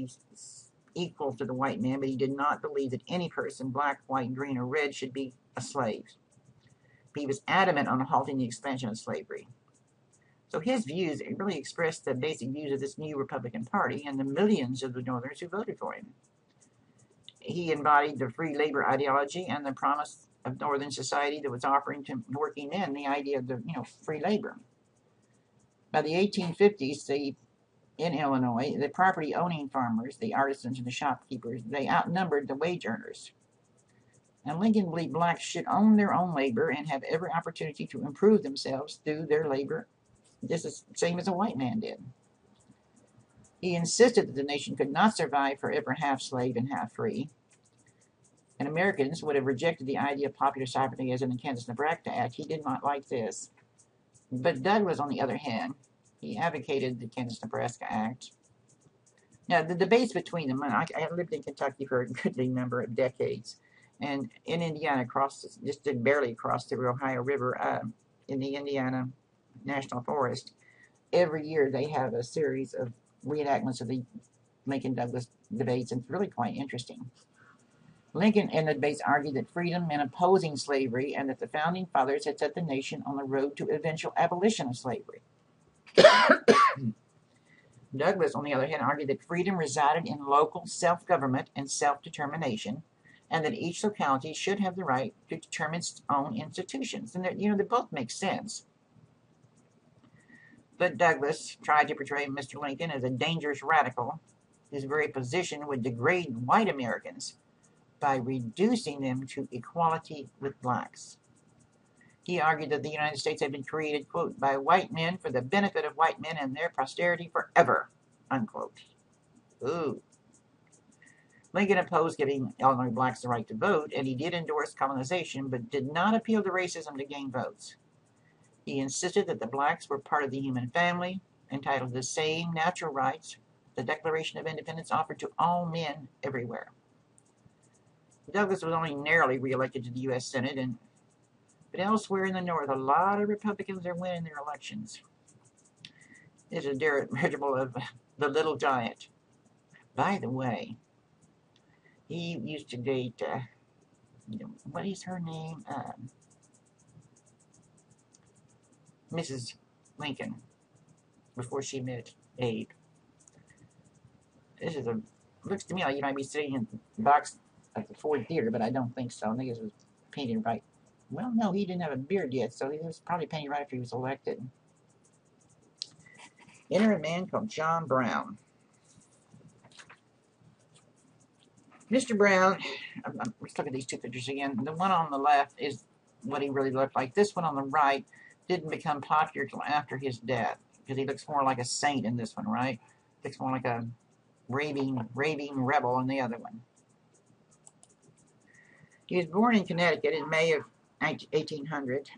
equal to the white man, but he did not believe that any person, black, white, green, or red, should be a slave. He was adamant on halting the expansion of slavery. So his views really expressed the basic views of this new Republican Party and the millions of the Northerners who voted for him. He embodied the free labor ideology and the promise of Northern society that was offering to working men the idea of the free labor. By the 1850s, in Illinois, the property owning farmers, the artisans and the shopkeepers, they outnumbered the wage earners. And Lincoln believed blacks should own their own labor and have every opportunity to improve themselves through their labor, just the same as a white man did. He insisted that the nation could not survive forever half slave and half free. And Americans would have rejected the idea of popular sovereignty as in the Kansas-Nebraska Act. He did not like this. But Douglas, on the other hand, he advocated the Kansas-Nebraska Act. Now, the debates between them, I lived in Kentucky for a goodly number of decades. And in Indiana, just barely across the Ohio River, in the Indiana National Forest, every year they have a series of reenactments of the Lincoln-Douglas debates, and it's really quite interesting. Lincoln in the debates argued that freedom meant opposing slavery and that the founding fathers had set the nation on the road to eventual abolition of slavery. Douglas, on the other hand, argued that freedom resided in local self-government and self-determination, and that each locality should have the right to determine its own institutions. And they both make sense. But Douglas tried to portray Mr. Lincoln as a dangerous radical whose very position would degrade white Americans by reducing them to equality with blacks. He argued that the United States had been created, quote, by white men for the benefit of white men and their posterity forever, unquote. Ooh. Lincoln opposed giving Illinois blacks the right to vote, and he did endorse colonization, but did not appeal to racism to gain votes. He insisted that the blacks were part of the human family, entitled to the same natural rights the Declaration of Independence offered to all men everywhere. Douglas was only narrowly reelected to the U.S. Senate, but elsewhere in the North, a lot of Republicans are winning their elections. This is a dirigible of the Little Giant. By the way, he used to date, what is her name? Mrs. Lincoln, before she met Abe. This is looks to me like you might be sitting in the box at the Ford Theater, but I don't think so. I think it was painted right. Well, no, he didn't have a beard yet, so he was probably painted right after he was elected. Enter a man called John Brown. Mr. Brown, let's look at these two pictures again. The one on the left is what he really looked like. This one on the right didn't become popular until after his death, because he looks more like a saint in this one, right? Looks more like a raving rebel in the other one. He was born in Connecticut in May of 1800.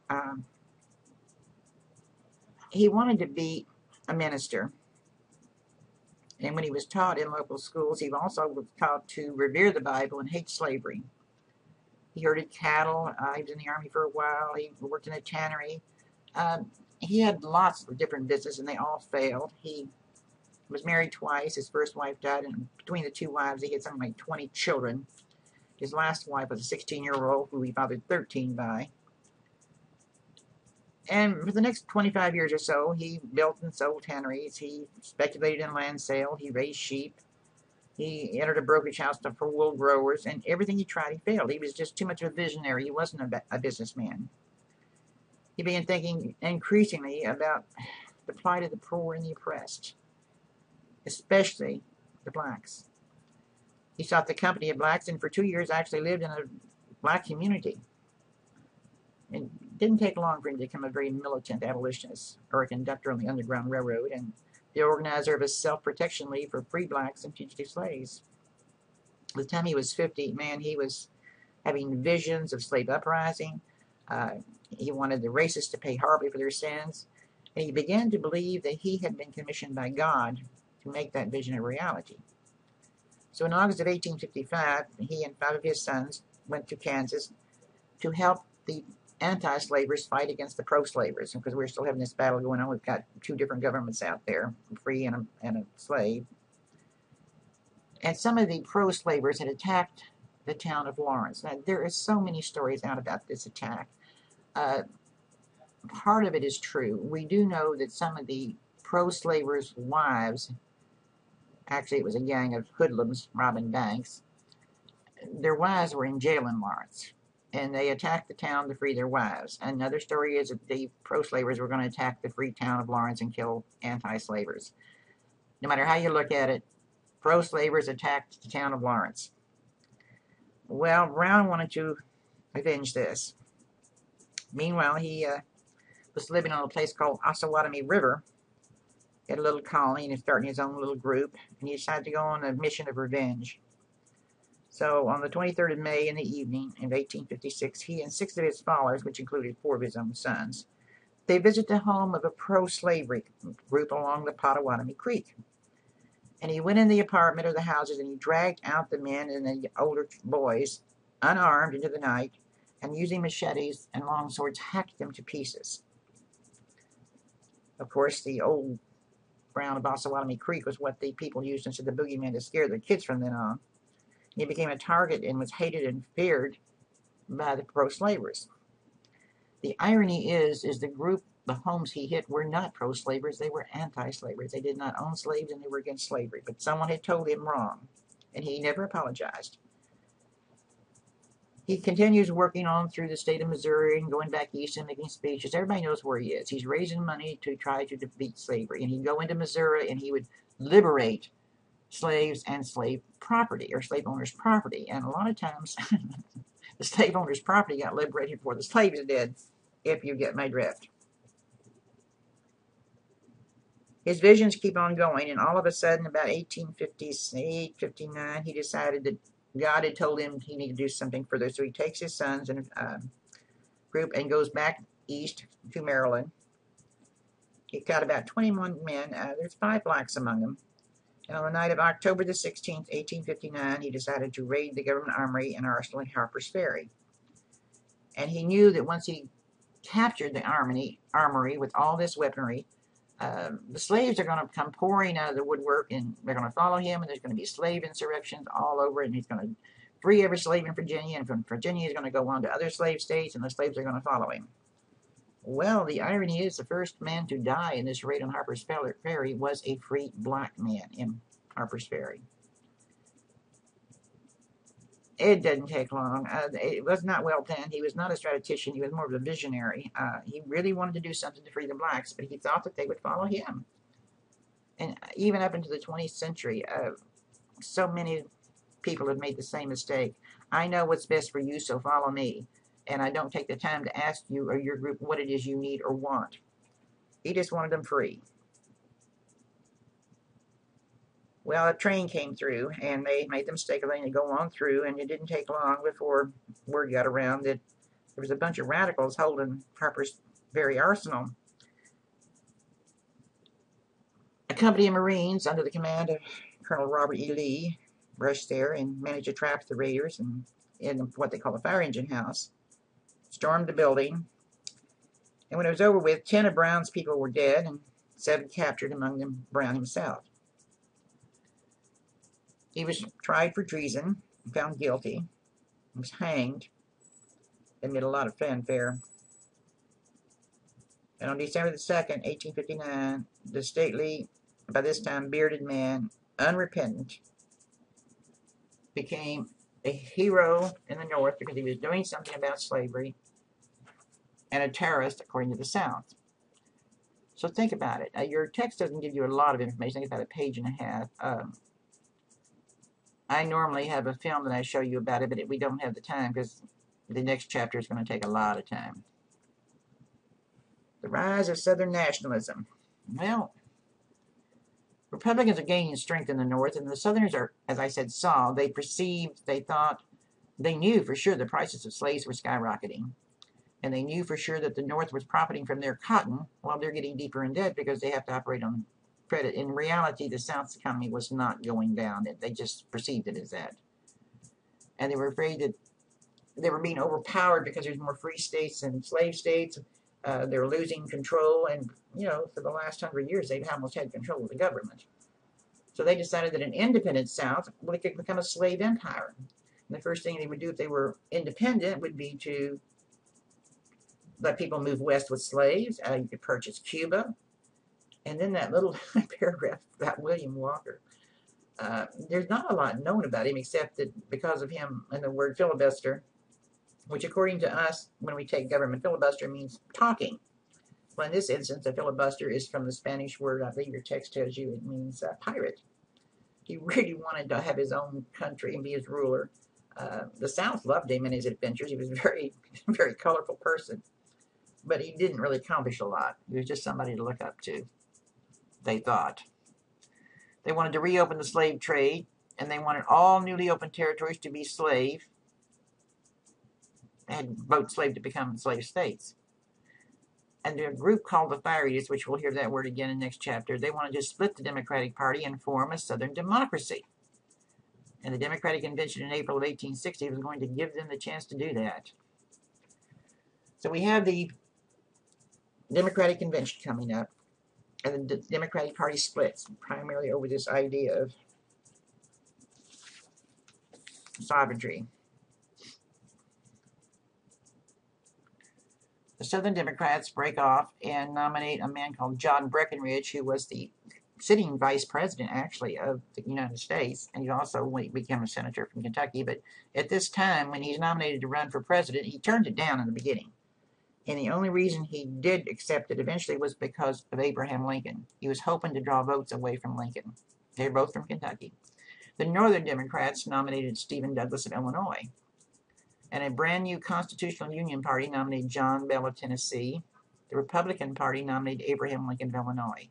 He wanted to be a minister. And when he was taught in local schools, he also was taught to revere the Bible and hate slavery. He herded cattle. He was in the Army for a while. He worked in a tannery. He had lots of different businesses, and they all failed. He was married twice. His first wife died, and between the two wives, he had something like 20 children. His last wife was a 16-year-old who he fathered 13 by. And for the next 25 years or so, he built and sold tanneries. He speculated in land sale. He raised sheep. He entered a brokerage house for wool growers, and everything he tried, he failed. He was just too much of a visionary. He wasn't a businessman. He began thinking increasingly about the plight of the poor and the oppressed, especially the blacks. He sought the company of blacks, and for 2 years actually lived in a black community. It didn't take long for him to become a very militant abolitionist, or a conductor on the Underground Railroad, and the organizer of a self-protection league for free blacks and fugitive slaves. By the time he was 50, man, he was having visions of slave uprising. He wanted the racists to pay horribly for their sins, and he began to believe that he had been commissioned by God to make that vision a reality. So in August of 1855, he and 5 of his sons went to Kansas to help the anti-slavers fight against the pro-slavers, because we're still having this battle going on. We've got 2 different governments out there, free and a slave. And some of the pro-slavers had attacked the town of Lawrence. Now, there are so many stories out about this attack. Part of it is true. We do know that some of the pro-slavers' wives, actually it was a gang of hoodlums robbing banks, their wives were in jail in Lawrence, and they attacked the town to free their wives. Another story is that the pro-slavers were going to attack the free town of Lawrence and kill anti-slavers. No matter how you look at it, pro-slavers attacked the town of Lawrence. Well, Brown wanted to avenge this. Meanwhile, he was living on a place called Osawatomie River. He had a little colony, and he was starting his own little group, and he decided to go on a mission of revenge. So on the 23rd of May in the evening of 1856, he and 6 of his followers, which included 4 of his own sons, they visited the home of a pro-slavery group along the Pottawatomie Creek. And he went in the apartment or the houses, and he dragged out the men and the older boys, unarmed, into the night, and using machetes and long swords, hacked them to pieces. Of course, the old Brown of Osawatomie Creek was what the people used instead of the boogeyman to scare the kids from then on. He became a target and was hated and feared by the pro-slavers. The irony is the group, the homes he hit, were not pro-slavers, they were anti-slavers. They did not own slaves, and they were against slavery. But someone had told him wrong, and he never apologized. He continues working on through the state of Missouri and going back east and making speeches. Everybody knows where he is. He's raising money to try to defeat slavery. And he'd go into Missouri and he would liberate slaves and slave property, or slave owners' property. And a lot of times, the slave owners' property got liberated before the slaves did, if you get my drift. His visions keep on going, and all of a sudden, about 1858, 59, he decided that God had told him he needed to do something further. So he takes his sons and group and goes back east to Maryland. He got about 21 men. There's 5 blacks among them. And on the night of October the 16th, 1859, he decided to raid the government armory and arsenal at Harper's Ferry. And he knew that once he captured the armory with all this weaponry, the slaves are going to come pouring out of the woodwork, and they're going to follow him, and there's going to be slave insurrections all over, and he's going to free every slave in Virginia, and from Virginia he's going to go on to other slave states, and the slaves are going to follow him. Well, the irony is the first man to die in this raid on Harper's Ferry was a free black man in Harper's Ferry. It didn't take long. It was not well planned. He was not a strategician. He was more of a visionary. He really wanted to do something to free the blacks, but he thought that they would follow him. And even up into the 20th century, so many people have made the same mistake. I know what's best for you, so follow me. And I don't take the time to ask you or your group what it is you need or want. He just wanted them free. Well, a train came through, and they made the mistake of letting it go on through, and it didn't take long before word got around that there was a bunch of radicals holding Harper's Ferry Arsenal. A company of Marines under the command of Colonel Robert E. Lee rushed there and managed to trap the raiders in what they call the fire engine house, stormed the building, and when it was over with, 10 of Brown's people were dead and 7 captured, among them Brown himself. He was tried for treason and found guilty. He was hanged amid a lot of fanfare. And on December the 2nd, 1859, the stately, by this time bearded man, unrepentant, became a hero in the North because he was doing something about slavery, and a terrorist according to the South. So think about it. Your text doesn't give you a lot of information. I think about a page and a half. I normally have a film that I show you about it, but we don't have the time because the next chapter is going to take a lot of time. The rise of Southern nationalism. Well, Republicans are gaining strength in the North, and the Southerners are, as I said, they perceived, they thought, they knew for sure the prices of slaves were skyrocketing. And they knew for sure that the North was profiting from their cotton while they're getting deeper in debt because they have to operate on credit. In reality, the South's economy was not going down. They just perceived it as that. And they were afraid that they were being overpowered because there's more free states than slave states. They were losing control. And, you know, for the last 100 years, they've almost had control of the government. So they decided that an independent South would become a slave empire. And the first thing they would do if they were independent would be to let people move west with slaves. You could purchase Cuba. And then that little paragraph about William Walker. There's not a lot known about him except that because of him and the word filibuster, which according to us, when we take government, filibuster means talking. Well, in this instance, a filibuster is from the Spanish word, I believe your text tells you, it means pirate. He really wanted to have his own country and be his ruler. The South loved him and his adventures. He was a very, very colorful person. But he didn't really accomplish a lot. He was just somebody to look up to, they thought. They wanted to reopen the slave trade, and they wanted all newly opened territories to be slave. They had vote slave to become slave states. And a group called the Fire Eaters, which we'll hear that word again in the next chapter, they wanted to split the Democratic Party and form a Southern democracy. And the Democratic Convention in April of 1860 was going to give them the chance to do that. So we have the Democratic Convention coming up, and the Democratic Party splits, primarily over this idea of sovereignty. The Southern Democrats break off and nominate a man called John Breckinridge, who was the sitting vice president, actually, of the United States, and he also became a senator from Kentucky. But at this time, when he's nominated to run for president, he turned it down in the beginning. And the only reason he did accept it eventually was because of Abraham Lincoln. He was hoping to draw votes away from Lincoln. They're both from Kentucky. The Northern Democrats nominated Stephen Douglas of Illinois. And a brand new Constitutional Union Party nominated John Bell of Tennessee. The Republican Party nominated Abraham Lincoln of Illinois.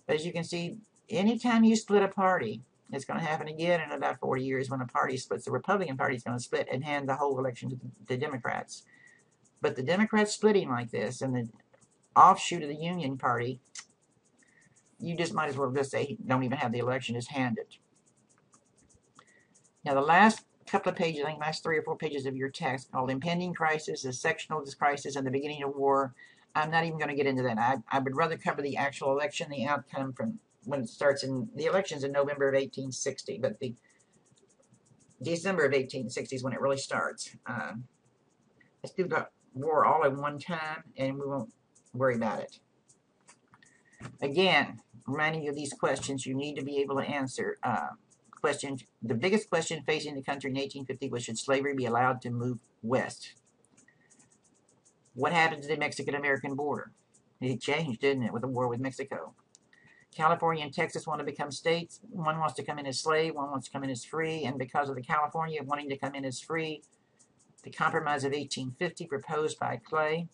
But as you can see, anytime you split a party, it's going to happen again in about 40 years when a party splits. The Republican Party is going to split and hand the whole election to the Democrats. But the Democrats splitting like this and the offshoot of the Union Party you just might as well just say don't even have the election, just hand it. Now the last couple of pages, I think last 3 or 4 pages of your text, called Impending Crisis, the Sectional Crisis, and the Beginning of War. I'm not even going to get into that. I would rather cover the actual election, the outcome from when it starts in the elections in November of 1860, but the December of 1860 is when it really starts. Let's do the war all at one time, and we won't worry about it. Again, reminding you of these questions you need to be able to answer. The biggest question facing the country in 1850 was, should slavery be allowed to move west? What happened to the Mexican-American border? It changed, didn't it, with the war with Mexico? California and Texas want to become states. One wants to come in as slave, one wants to come in as free, and because of the California wanting to come in as free, the Compromise of 1850 proposed by Clay.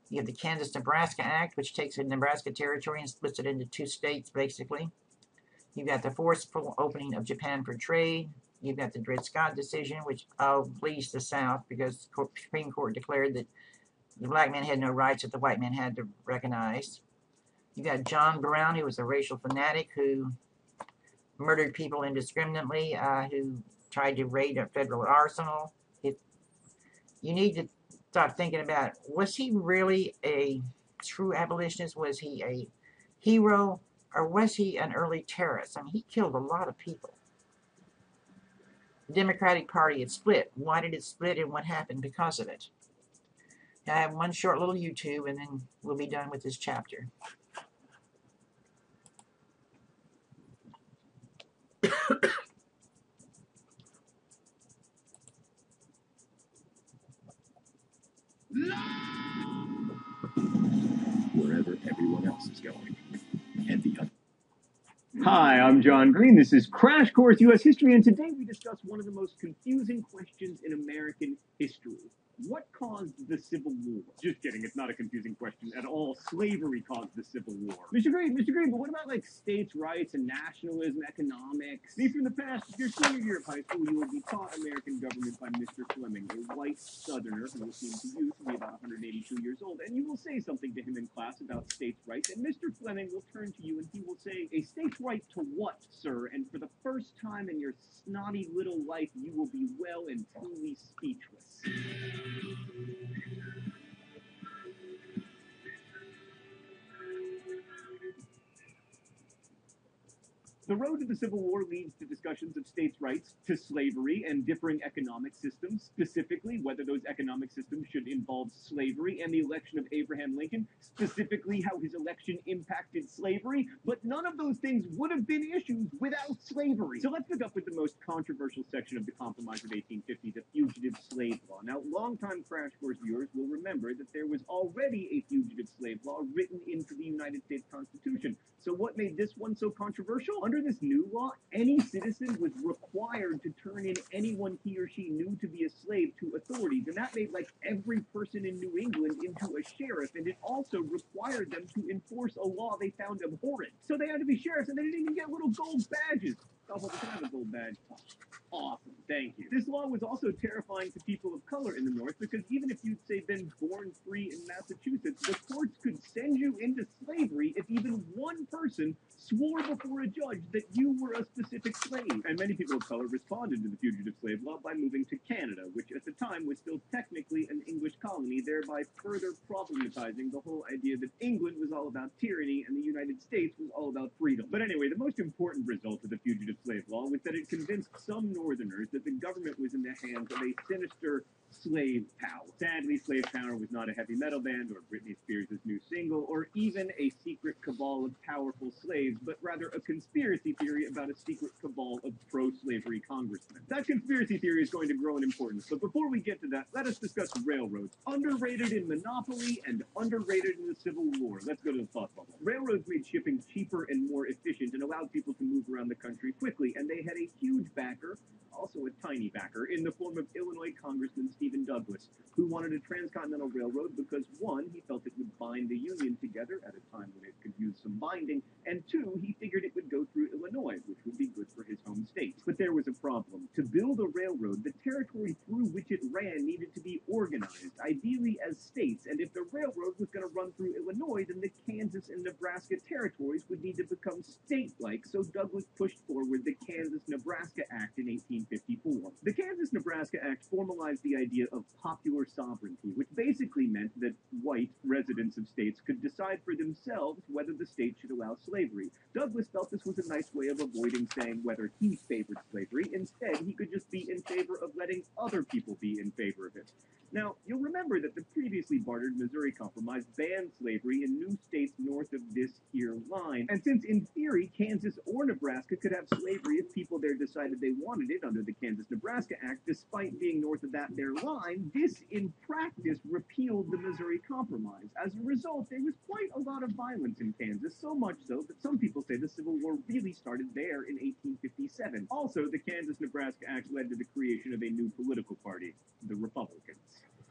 You have the Kansas-Nebraska Act, which takes the Nebraska Territory and splits it into 2 states, basically. You've got the forceful opening of Japan for trade. You've got the Dred Scott decision, which pleased the South because the Supreme Court declared that the black man had no rights that the white man had to recognize. You've got John Brown, who was a racial fanatic who murdered people indiscriminately, who tried to raid a federal arsenal. You need to start thinking about, was he really a true abolitionist? Was he a hero? Or was he an early terrorist? I mean, he killed a lot of people. The Democratic Party had split. Why did it split, and what happened because of it? Now, I have one short little YouTube, and then we'll be done with this chapter.
Wherever everyone else is going. And the other.
Hi, I'm John Green. This is Crash Course U.S. History, and today we discuss one of the most confusing questions in American history. What caused the Civil War? Just kidding, it's not a confusing question at all. Slavery caused the Civil War. Mr. Green, but what about like states' rights and nationalism, economics? See, from the past, your senior year of high school, you will be taught American government by Mr. Fleming, a white southerner who will seem to you to be about 182 years old, and you will say something to him in class about states' rights, and Mr. Fleming will turn to you and he will say, a state's right to what, sir? And for the first time in your snotty little life, you will be well and truly speechless. The road to the Civil War leads to discussions of states' rights, to slavery, and differing economic systems, specifically whether those economic systems should involve slavery, and the election of Abraham Lincoln, specifically how his election impacted slavery, but none of those things would have been issues without slavery. So let's pick up with the most controversial section of the Compromise of 1850, the Fugitive Slave Law. Now, longtime Crash Course viewers will remember that there was already a fugitive slave law written into the United States Constitution. So what made this one so controversial? Under this new law, any citizen was required to turn in anyone he or she knew to be a slave to authorities, and that made like every person in New England into a sheriff, and it also required them to enforce a law they found abhorrent. So they had to be sheriffs, and they didn't even get little gold badges. Oh, well, they can have a gold badge. Awesome, thank you. This law was also terrifying to people of color in the North because even if you'd, say, been born free in Massachusetts, the courts could send you into slavery if even one person swore before a judge that you were a specific slave. And many people of color responded to the fugitive slave law by moving to Canada, which at the time was still technically an English colony, thereby further problematizing the whole idea that England was all about tyranny and the United States was all about freedom. But anyway, the most important result of the fugitive slave law was that it convinced some Northerners that the government was in the hands of a sinister slave power. Sadly, slave power was not a heavy metal band or Britney Spears' new single or even a secret cabal of powerful slaves, but rather a conspiracy theory about a secret cabal of pro-slavery congressmen. That conspiracy theory is going to grow in importance, but before we get to that, let us discuss railroads. Underrated in monopoly and underrated in the Civil War. Let's go to the thought bubble. Railroads made shipping cheaper and more efficient and allowed people to move around the country quickly, and they had a huge backer, also a tiny backer, in the form of Illinois Congressman Stephen Douglas, who wanted a transcontinental railroad because, one, he felt it would bind the Union together at a time when it could use some binding, and two, he figured it would go through Illinois, which would be good for his home state. But there was a problem. To build a railroad, the territory through which it ran needed to be organized, exist ideally as states, and if the railroad was going to run through Illinois, then the Kansas and Nebraska territories would need to become state-like, so Douglas pushed forward the Kansas-Nebraska Act in 1854. The Kansas-Nebraska Act formalized the idea of popular sovereignty, which basically meant that white residents of states could decide for themselves whether the state should allow slavery. Douglas felt this was a nice way of avoiding saying whether he favored slavery. Instead, he could just be in favor of letting other people be in favor of it. Now, you'll remember that the previously bartered Missouri Compromise banned slavery in new states north of this here line. And since, in theory, Kansas or Nebraska could have slavery if people there decided they wanted it under the Kansas-Nebraska Act, despite being north of that there line, this, in practice, repealed the Missouri Compromise. As a result, there was quite a lot of violence in Kansas, so much so that some people say the Civil War really started there in 1857. Also, the Kansas-Nebraska Act led to the creation of a new political party, the Republicans.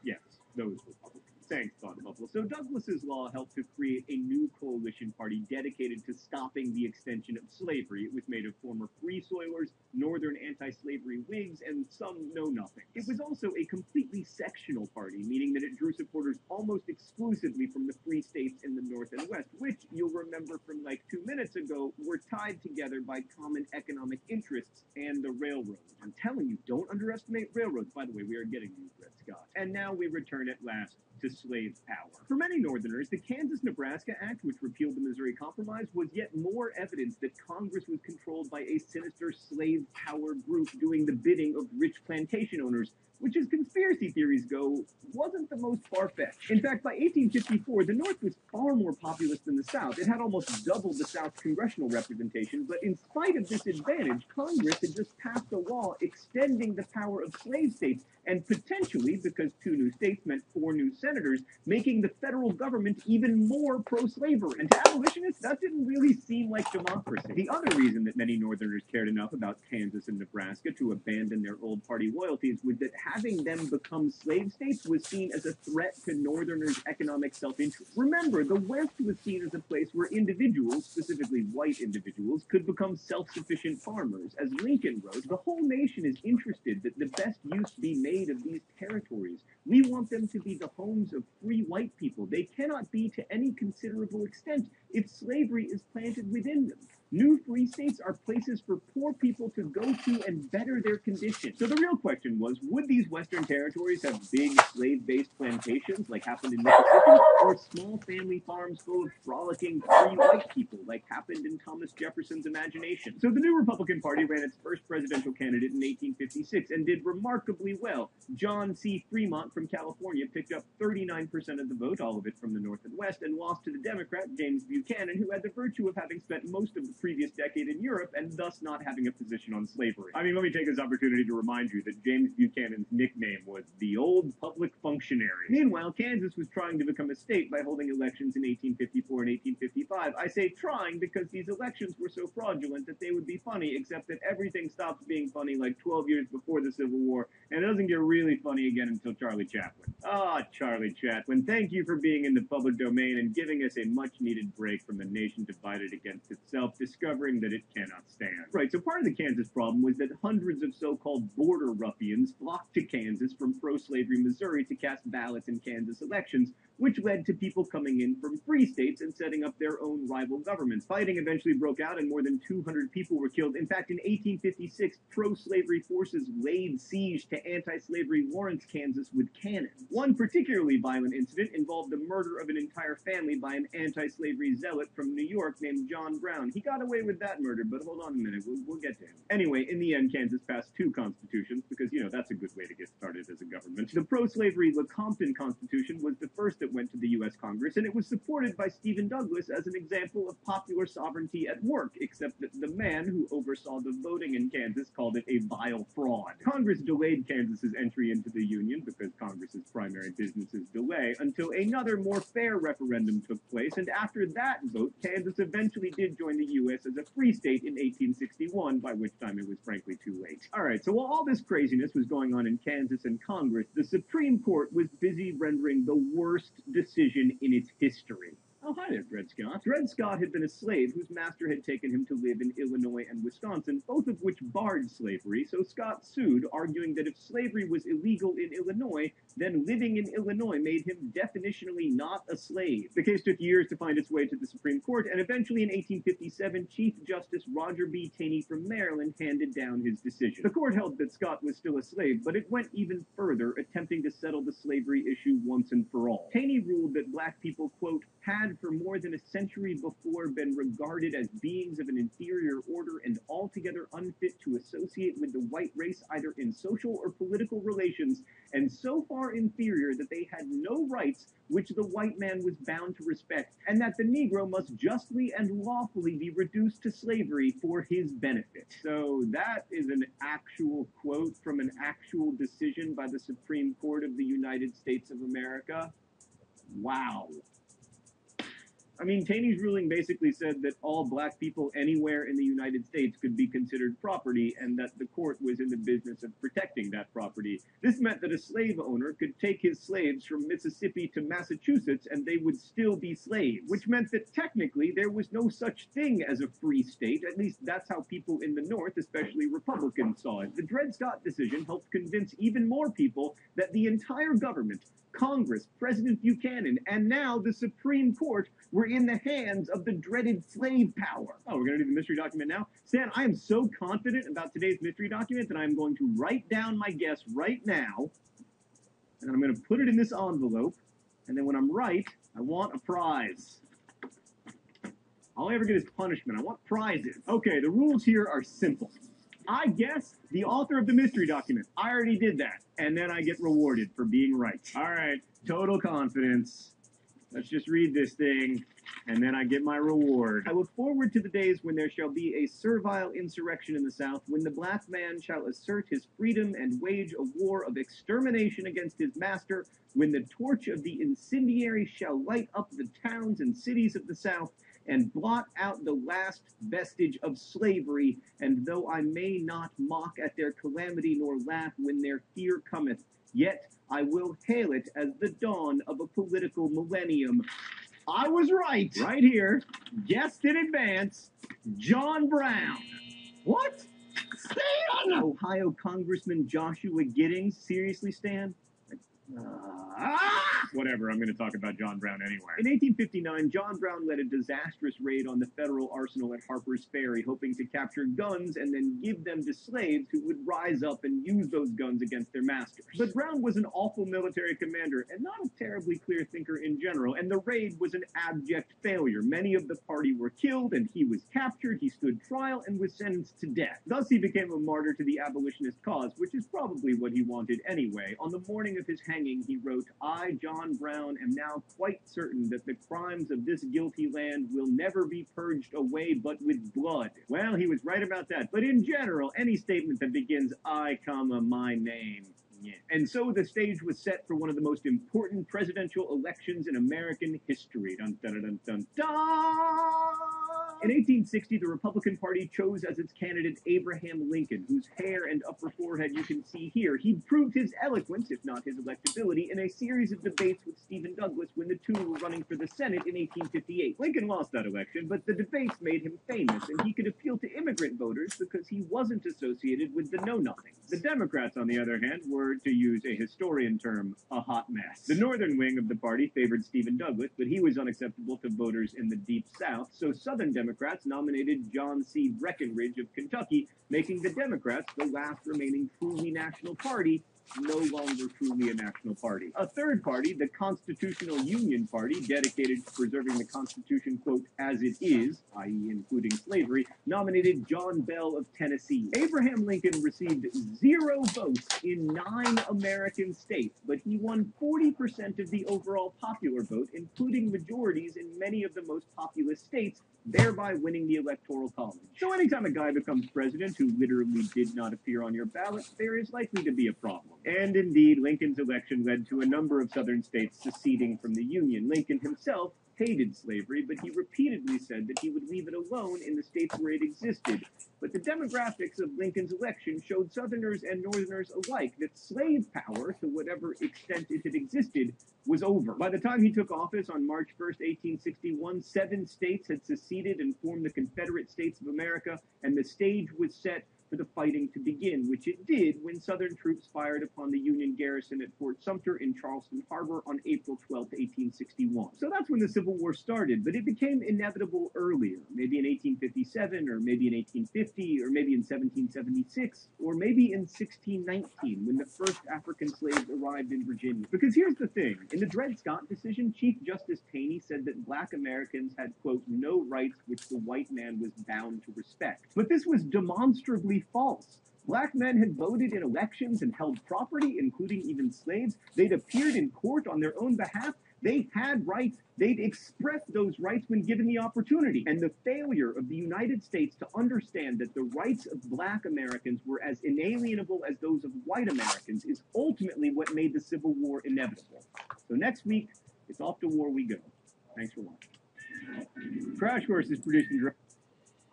Yes, those Republicans. Thanks, Bob Buffalo. So Douglas's law helped to create a new coalition party dedicated to stopping the extension of slavery. It was made of former Free Soilers, Northern anti-slavery Whigs, and some know-nothings. It was also a completely sectional party, meaning that it drew supporters almost exclusively from the free states in the North and West, which, you'll remember from like 2 minutes ago, were tied together by common economic interests and the railroad. I'm telling you, don't underestimate railroads. By the way, we are getting you, Dred Scott. And now we return at last to slave power. For many Northerners, the Kansas-Nebraska Act, which repealed the Missouri Compromise, was yet more evidence that Congress was controlled by a sinister slave power group doing the bidding of rich plantation owners, which, as conspiracy theories go, wasn't the most far-fetched. In fact, by 1854, the North was far more populous than the South. It had almost doubled the South's congressional representation, but in spite of this advantage, Congress had just passed a law extending the power of slave states, and potentially, because 2 new states meant 4 new senators, making the federal government even more pro-slavery. And to abolitionists, that didn't really seem like democracy. The other reason that many Northerners cared enough about Kansas and Nebraska to abandon their old party loyalties was that having them become slave states was seen as a threat to Northerners' economic self-interest. Remember, the West was seen as a place where individuals, specifically white individuals, could become self-sufficient farmers. As Lincoln wrote, the whole nation is interested that the best use be made of these territories. We want them to be the homes of free white people. They cannot be to any considerable extent if slavery is planted within them. New free states are places for poor people to go to and better their condition. So the real question was, would these Western territories have big slave-based plantations like happened in Mississippi, or small family farms full of frolicking free white people like happened in Thomas Jefferson's imagination? So the new Republican Party ran its first presidential candidate in 1856 and did remarkably well. John C. Fremont from California picked up 39% of the vote, all of it from the North and West, and lost to the Democrat James Buchanan, who had the virtue of having spent most of the previous decade in Europe and thus not having a position on slavery. I mean, let me take this opportunity to remind you that James Buchanan's nickname was the Old Public Functionary. Meanwhile, Kansas was trying to become a state by holding elections in 1854 and 1855. I say trying because these elections were so fraudulent that they would be funny, except that everything stops being funny like 12 years before the Civil War, and it doesn't get really funny again until Charlie Chaplin. Ah, Charlie Chaplin, thank you for being in the public domain and giving us a much-needed break from a nation divided against itself, discovering that it cannot stand. Right, so part of the Kansas problem was that hundreds of so-called border ruffians flocked to Kansas from pro-slavery Missouri to cast ballots in Kansas elections, which led to people coming in from free states and setting up their own rival governments. Fighting eventually broke out and more than 200 people were killed. In fact, in 1856, pro-slavery forces laid siege to anti-slavery Lawrence, Kansas with cannons. One particularly violent incident involved the murder of an entire family by an anti-slavery zealot from New York named John Brown. He got away with that murder, but hold on a minute, we'll get to him. Anyway, in the end, Kansas passed 2 constitutions because, you know, that's a good way to get started as a government. The pro-slavery Lecompton Constitution was the first that went to the U.S. Congress, and it was supported by Stephen Douglas as an example of popular sovereignty at work, except that the man who oversaw the voting in Kansas called it a vile fraud. Congress delayed Kansas's entry into the Union, because Congress's primary business is delay, until another more fair referendum took place, and after that vote, Kansas eventually did join the U.S. as a free state in 1861, by which time it was frankly too late. Alright, so while all this craziness was going on in Kansas and Congress, the Supreme Court was busy rendering the worst decision in its history. Oh, hi there, Dred Scott. Dred Scott had been a slave whose master had taken him to live in Illinois and Wisconsin, both of which barred slavery, so Scott sued, arguing that if slavery was illegal in Illinois, then living in Illinois made him definitionally not a slave. The case took years to find its way to the Supreme Court, and eventually in 1857, Chief Justice Roger B. Taney from Maryland handed down his decision. The court held that Scott was still a slave, but it went even further, attempting to settle the slavery issue once and for all. Taney ruled that black people, quote, had for more than a century before been regarded as beings of an inferior order and altogether unfit to associate with the white race either in social or political relations, and so far inferior that they had no rights which the white man was bound to respect, and that the Negro must justly and lawfully be reduced to slavery for his benefit. So that is an actual quote from an actual decision by the Supreme Court of the United States of America. Wow. I mean, Taney's ruling basically said that all black people anywhere in the United States could be considered property, and that the court was in the business of protecting that property. This meant that a slave owner could take his slaves from Mississippi to Massachusetts and they would still be slaves, which meant that technically there was no such thing as a free state. At least that's how people in the North, especially Republicans, saw it. The Dred Scott decision helped convince even more people that the entire government, Congress, President Buchanan, and now the Supreme Court were in the hands of the dreaded slave power. Oh, we're going to do the mystery document now? Stan, I am so confident about today's mystery document that I'm going to write down my guess right now, and I'm going to put it in this envelope, and then when I'm right, I want a prize. All I ever get is punishment. I want prizes. Okay, the rules here are simple. I guess the author of the mystery document. I already did that. And then I get rewarded for being right. All right, total confidence. Let's just read this thing, and then I get my reward. I look forward to the days when there shall be a servile insurrection in the South, when the black man shall assert his freedom and wage a war of extermination against his master, when the torch of the incendiary shall light up the towns and cities of the South, and blot out the last vestige of slavery, and though I may not mock at their calamity nor laugh when their fear cometh, yet I will hail it as the dawn of a political millennium. I was right. Right here. Guessed in advance. John Brown. What? Stan! Ohio Congressman Joshua Giddings. Seriously, Stan? Whatever, I'm going to talk about John Brown anyway. In 1859, John Brown led a disastrous raid on the federal arsenal at Harper's Ferry, hoping to capture guns and then give them to slaves who would rise up and use those guns against their masters. But Brown was an awful military commander and not a terribly clear thinker in general, and the raid was an abject failure. Many of the party were killed, and he was captured, he stood trial, and was sentenced to death. Thus he became a martyr to the abolitionist cause, which is probably what he wanted anyway. On the morning of his hanging, he wrote, "I, John Brown, am now quite certain that the crimes of this guilty land will never be purged away but with blood." Well, he was right about that. But in general, any statement that begins, "I, my name," yeah. And so the stage was set for one of the most important presidential elections in American history. Dun, dun, dun, dun, dun. In 1860, the Republican Party chose as its candidate Abraham Lincoln, whose hair and upper forehead you can see here. He proved his eloquence, if not his electability, in a series of debates with Stephen Douglas when the two were running for the Senate in 1858. Lincoln lost that election, but the debates made him famous, and he could appeal to immigrant voters because he wasn't associated with the know-nothings. The Democrats, on the other hand, were, to use a historian term, a hot mess. The northern wing of the party favored Stephen Douglas, but he was unacceptable to voters in the Deep South, so Southern Democrats nominated John C. Breckinridge of Kentucky, making the Democrats the last remaining truly national party, no longer truly a national party. A third party, the Constitutional Union Party, dedicated to preserving the Constitution, quote, as it is, i.e. including slavery, nominated John Bell of Tennessee. Abraham Lincoln received 0 votes in 9 American states, but he won 40% of the overall popular vote, including majorities in many of the most populous states, thereby winning the Electoral College. So anytime a guy becomes president who literally did not appear on your ballot, there is likely to be a problem. And indeed, Lincoln's election led to a number of southern states seceding from the Union. Lincoln himself hated slavery, but he repeatedly said that he would leave it alone in the states where it existed. But the demographics of Lincoln's election showed Southerners and Northerners alike that slave power, to whatever extent it had existed, was over. By the time he took office on March 1st, 1861, 7 states had seceded and formed the Confederate States of America, and the stage was set for the fighting to begin, which it did when Southern troops fired upon the Union garrison at Fort Sumter in Charleston Harbor on April 12, 1861. So that's when the Civil War started, but it became inevitable earlier, maybe in 1857, or maybe in 1850, or maybe in 1776, or maybe in 1619, when the first African slaves arrived in Virginia. Because here's the thing, in the Dred Scott decision, Chief Justice Taney said that black Americans had, quote, no rights which the white man was bound to respect. But this was demonstrably false. Black men had voted in elections and held property, including even slaves. They'd appeared in court on their own behalf. They had rights. They'd expressed those rights when given the opportunity. And the failure of the United States to understand that the rights of black Americans were as inalienable as those of white Americans is ultimately what made the Civil War inevitable. So next week, it's off to war we go. Thanks for watching. Crash Course is produced and directed.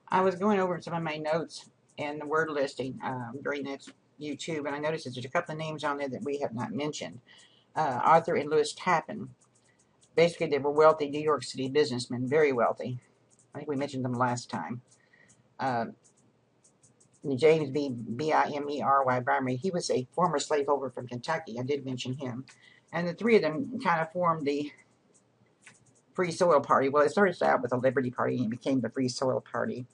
I was going over some of my notes and the word listing during next YouTube, and I noticed that there's a couple of names on there that we have not mentioned. Arthur and Louis Tappan. Basically, they were wealthy New York City businessmen, very wealthy. I think we mentioned them last time. James Bimery, Bimery, he was a former slaveholder from Kentucky. I did mention him. And the three of them kind of formed the Free Soil Party. Well, it started out with the Liberty Party and it became the Free Soil Party.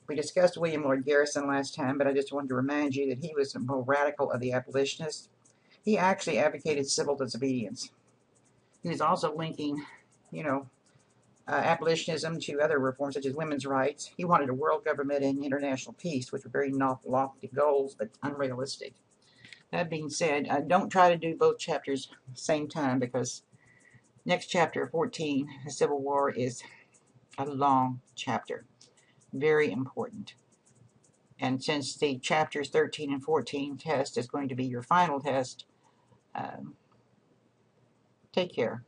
We discussed William Lloyd Garrison last time, but I just wanted to remind you that he was the more radical of the abolitionists. He actually advocated civil disobedience. He was also linking, abolitionism to other reforms such as women's rights. He wanted a world government and international peace, which were very lofty goals, but unrealistic. That being said, don't try to do both chapters at the same time, because next chapter, 14, the Civil War, is a long chapter. Very important. And since the chapters 13 and 14 test is going to be your final test, take care.